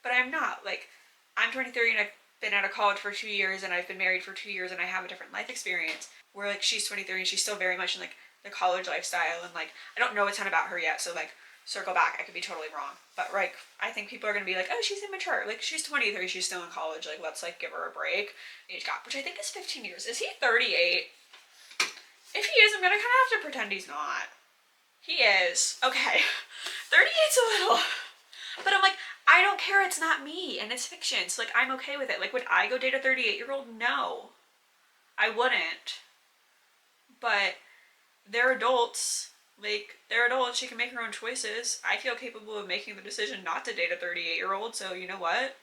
But I'm not. Like, I'm 23 and I've been out of college for 2 years and I've been married for 2 years and I have a different life experience. Where, like, she's 23 and she's still very much in, like, the college lifestyle, and like I don't know a ton about her yet, so like circle back, I could be totally wrong, but like I think people are gonna be like, oh, she's immature, like she's 23, she's still in college, like let's like give her a break. Age gap, which I think is 15 years. Is he 38? If he is, I'm gonna kind of have to pretend he's not. He is. Okay. 38's a little, but I'm like, I don't care, it's not me and it's fiction, so like I'm okay with it. Like, would I go date a 38-year-old? No, I wouldn't. But they're adults. Like, they're adults. She can make her own choices. I feel capable of making the decision not to date a 38-year-old, so you know what?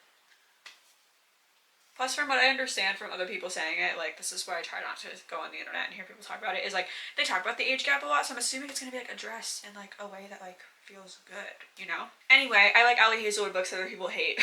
Plus, from what I understand from other people saying it, like, this is why I try not to go on the internet and hear people talk about it, is like, they talk about the age gap a lot, so I'm assuming it's gonna be like addressed in like a way that like feels good, you know? Anyway, I like Ali Hazelwood books that other people hate.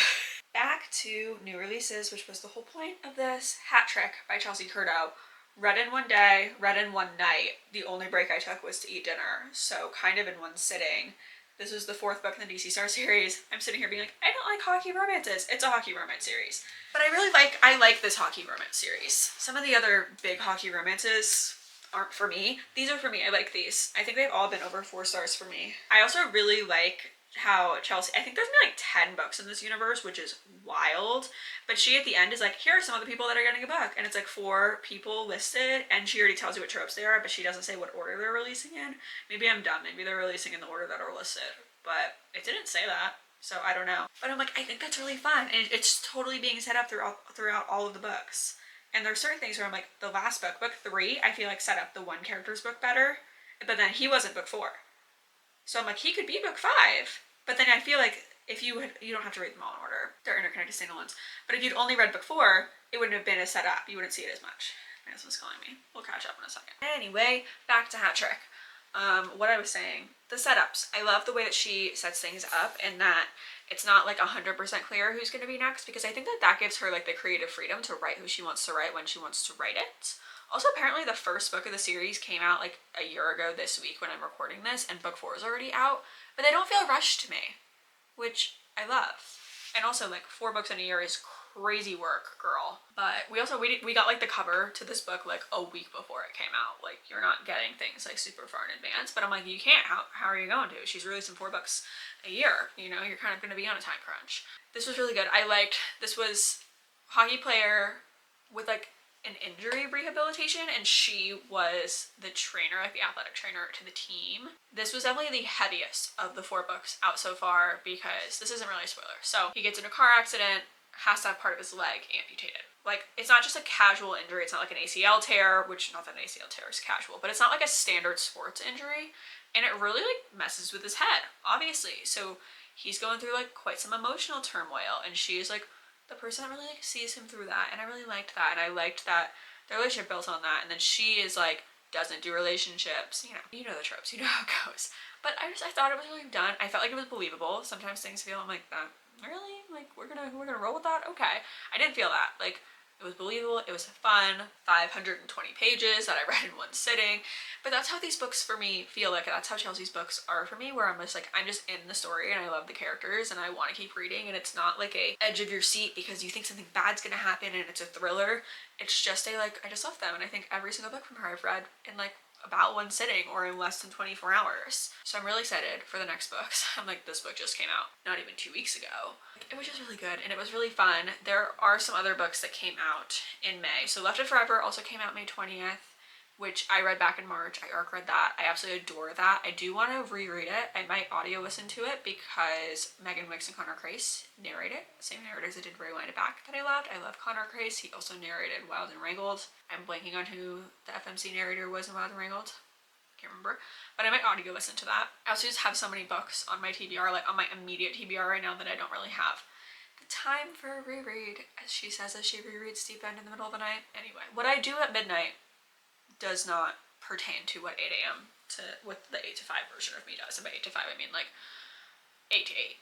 Back to new releases, which was the whole point of this. Hat Trick by Chelsea Curto. Read in one day, read in one night. The only break I took was to eat dinner, so kind of in one sitting. This was the 4th book in the DC Star series. I'm sitting here being like, I don't like hockey romances. It's a hockey romance series. But I like this hockey romance series. Some of the other big hockey romances aren't for me. These are for me. I like these. I think they've all been over 4 stars for me. I also really like how Chelsea, I think there's been like 10 books in this universe, which is wild, but she at the end is like, here are some of the people that are getting a book, and it's like 4 people listed, and she already tells you what tropes they are, but she doesn't say what order they're releasing in. Maybe I'm dumb, maybe they're releasing in the order that are listed, but it didn't say that, so I don't know. But I'm like, I think that's really fun, and it's totally being set up throughout all of the books. And there's certain things where I'm like, the last book, book 3, I feel like set up the one character's book better, but then he wasn't book 4. So I'm like, he could be book 5. But then I feel like if you don't have to read them all in order. They're interconnected standalones. But if you'd only read book 4, it wouldn't have been as set up. You wouldn't see it as much. My husband's calling me. We'll catch up in a second. Anyway, back to Hat Trick. What I was saying. The setups. I love the way that she sets things up, and that it's not like 100% clear who's going to be next, because I think that gives her like the creative freedom to write who she wants to write when she wants to write it. Also, apparently the first book of the series came out like a year ago this week when I'm recording this, and book 4 is already out. But they don't feel rushed to me, which I love. And also, like, 4 books in a year is crazy work, girl. But we also, we got like the cover to this book like a week before it came out. Like, you're not getting things like super far in advance, but I'm like, you can't, how are you going to? She's releasing 4 books a year, you know, you're kind of going to be on a time crunch. This was really good. This was hockey player with like an injury rehabilitation, and she was the trainer, like the athletic trainer to the team. This was definitely the heaviest of the 4 books out so far, because this isn't really a spoiler. So he gets in a car accident, has to have part of his leg amputated. Like, it's not just a casual injury, it's not like an ACL tear, which, not that an ACL tear is casual, but it's not like a standard sports injury, and it really like messes with his head, obviously. So he's going through like quite some emotional turmoil, and she's like the person that really like sees him through that, and I really liked that, and I liked that the relationship built on that. And then she is like, doesn't do relationships, you know the tropes, you know how it goes. But I thought it was really done. I felt like it was believable. Sometimes things feel, I'm like, that really, like, we're gonna roll with that, okay. I didn't feel that. Like, it was believable, it was fun, 520 pages that I read in one sitting. But that's how these books for me feel like. That's how Chelsea's books are for me, where I'm just like, I'm just in the story and I love the characters and I want to keep reading, and it's not like a edge of your seat because you think something bad's gonna happen and it's a thriller. It's just a like, I just love them, and I think every single book from her I've read in like about one sitting or in less than 24 hours. So I'm really excited for the next books. I'm like, this book just came out not even 2 weeks ago. It was just really good and it was really fun. There are some other books that came out in May. So Left It Forever also came out May 20th, which I read back in March. I ARC read that. I absolutely adore that. I do want to reread it. I might audio listen to it because Megan Wicks and Connor Crace narrate it. Same narrators that did Rewind It Back that I loved. I love Connor Crace. He also narrated Wild and Wrangled. I'm blanking on who the FMC narrator was in Wild and Wrangled. Can't remember, but I might audio listen to that. I also just have so many books on my TBR, like on my immediate TBR right now, that I don't really have the time for a reread, as she says as she rereads Deep End in the middle of the night. Anyway, what I do at midnight does not pertain to what 8 a.m. to what the 8 to 5 version of me does. And by 8 to 5 I mean like 8 to 8.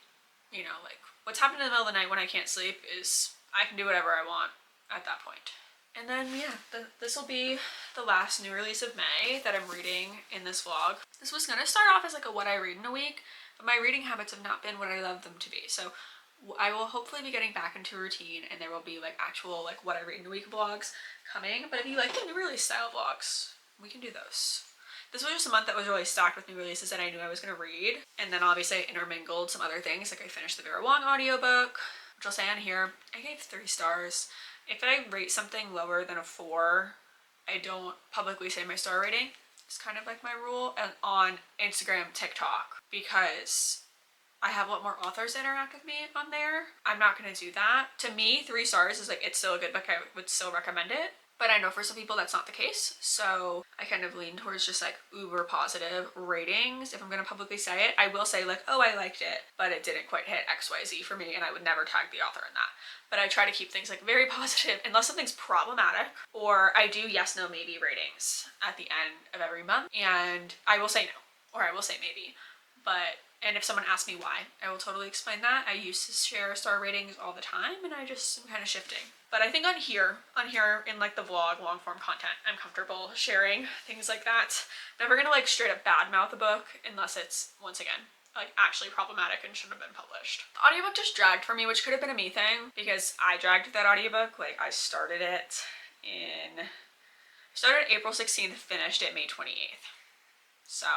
You know, like what's happening in the middle of the night when I can't sleep is I can do whatever I want at that point. And then, yeah, this will be the last new release of May that I'm reading in this vlog. This was gonna start off as like a what I read in a week, but my reading habits have not been what I love them to be. So I will hopefully be getting back into a routine, and there will be like actual like what I read in a week vlogs coming. But if you like the new release style vlogs, we can do those. This was just a month that was really stacked with new releases that I knew I was gonna read. And then obviously I intermingled some other things, like I finished the Vera Wong audiobook, which I'll say on here, I gave 3 stars. If I rate something lower than a 4, I don't publicly say my star rating. It's kind of like my rule on Instagram, TikTok, because I have a lot more authors interact with me on there. I'm not gonna do that. To me, 3 stars is like, it's still a good book, I would still recommend it. But I know for some people that's not the case, so I kind of lean towards just like uber positive ratings. If I'm gonna publicly say it, I will say like, oh, I liked it, but it didn't quite hit XYZ for me, and I would never tag the author in that. But I try to keep things like very positive unless something's problematic, or I do yes, no, maybe ratings at the end of every month, and I will say no, or I will say maybe. And if someone asks me why, I will totally explain that. I used to share star ratings all the time, and I just am kind of shifting. But I think on here in like the vlog, long form content, I'm comfortable sharing things like that. Never gonna like straight up badmouth a book unless it's, once again, like actually problematic and shouldn't have been published. The audiobook just dragged for me, which could have been a me thing, because I dragged that audiobook. Like I started April 16th, finished it May 28th. So,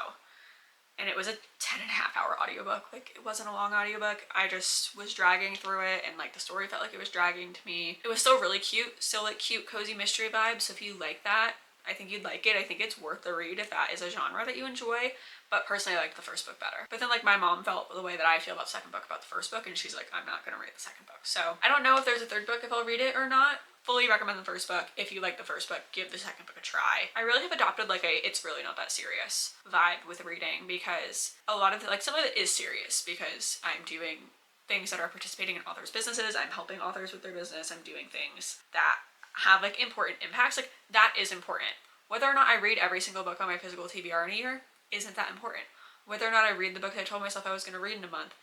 and it was a 10.5-hour audiobook. Like it wasn't a long audiobook. I just was dragging through it, and like the story felt like it was dragging to me. It was still really cute, still like cute cozy mystery vibes. So if you like that, I think you'd like it. I think it's worth the read if that is a genre that you enjoy. But personally, I like the first book better. But then like my mom felt the way that I feel about the second book about the first book, and she's like, I'm not gonna read the second book. So I don't know if there's a third book if I'll read it or not. Fully recommend the first book. If you like the first book, give the second book a try. I really have adopted like a it's really not that serious vibe with reading, because a lot of like some of it is serious because I'm doing things that are participating in authors' businesses. I'm helping authors with their business. I'm doing things that have like important impacts. Like that is important. Whether or not I read every single book on my physical TBR in a year isn't that important. Whether or not I read the book that I told myself I was going to read in a month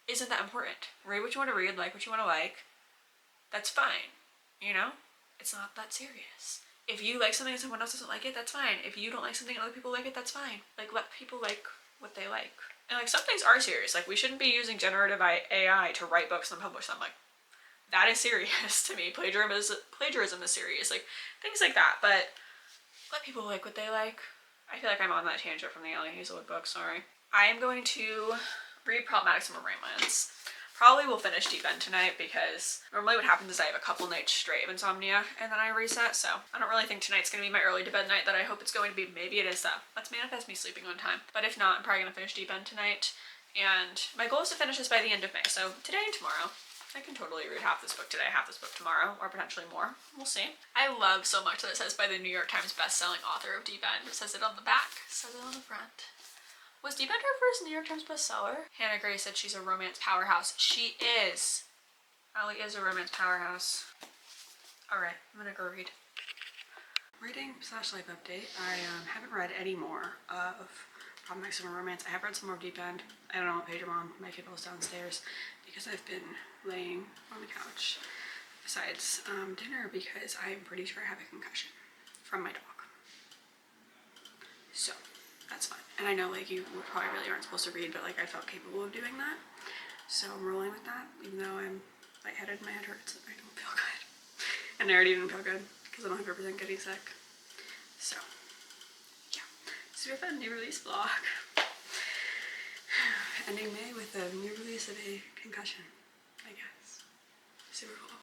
isn't that important. Read what you want to read, like what you want to like. That's fine. You know? It's not that serious. If you like something and someone else doesn't like it, that's fine. If you don't like something and other people like it, that's fine. Like let people like what they like. And like some things are serious. Like we shouldn't be using generative AI to write books and publish them. Like that is serious to me. Plagiarism is serious, like things like that. But let people like what they like. I feel like I'm on that tangent from the Ali Hazelwood book, sorry. I am going to read Problematic Summer Romance. Probably will finish Deep End tonight because normally what happens is I have a couple nights straight of insomnia and then I reset, so I don't really think tonight's gonna be my early to bed night that I hope it's going to be. Maybe it is though. Let's manifest me sleeping on time. But if not, I'm probably gonna finish Deep End tonight. And my goal is to finish this by the end of May, so today and tomorrow. I can totally read half this book today, half this book tomorrow, or potentially more. We'll see. I love so much that it says by the New York Times best-selling author of Deep End. It says it on the back, it says it on the front. Was Deep End her first New York Times bestseller? Hannah Gray said she's a romance powerhouse. She is. Ali is a romance powerhouse. Alright, I'm gonna go read. Reading / life update. I haven't read any more of Problematic Summer Romance. I have read some more of Deep End. I don't know what page I'm on. My Kindle's downstairs because I've been laying on the couch. Besides dinner because I'm pretty sure I have a concussion from my dog. So that's fine. And I know like you probably really aren't supposed to read, but like I felt capable of doing that. So I'm rolling with that, even though I'm lightheaded and my head hurts. I don't feel good. And I already didn't feel good because I'm 100% getting sick. So yeah, super fun new release vlog. Ending May with a new release of a concussion, I guess. Super cool.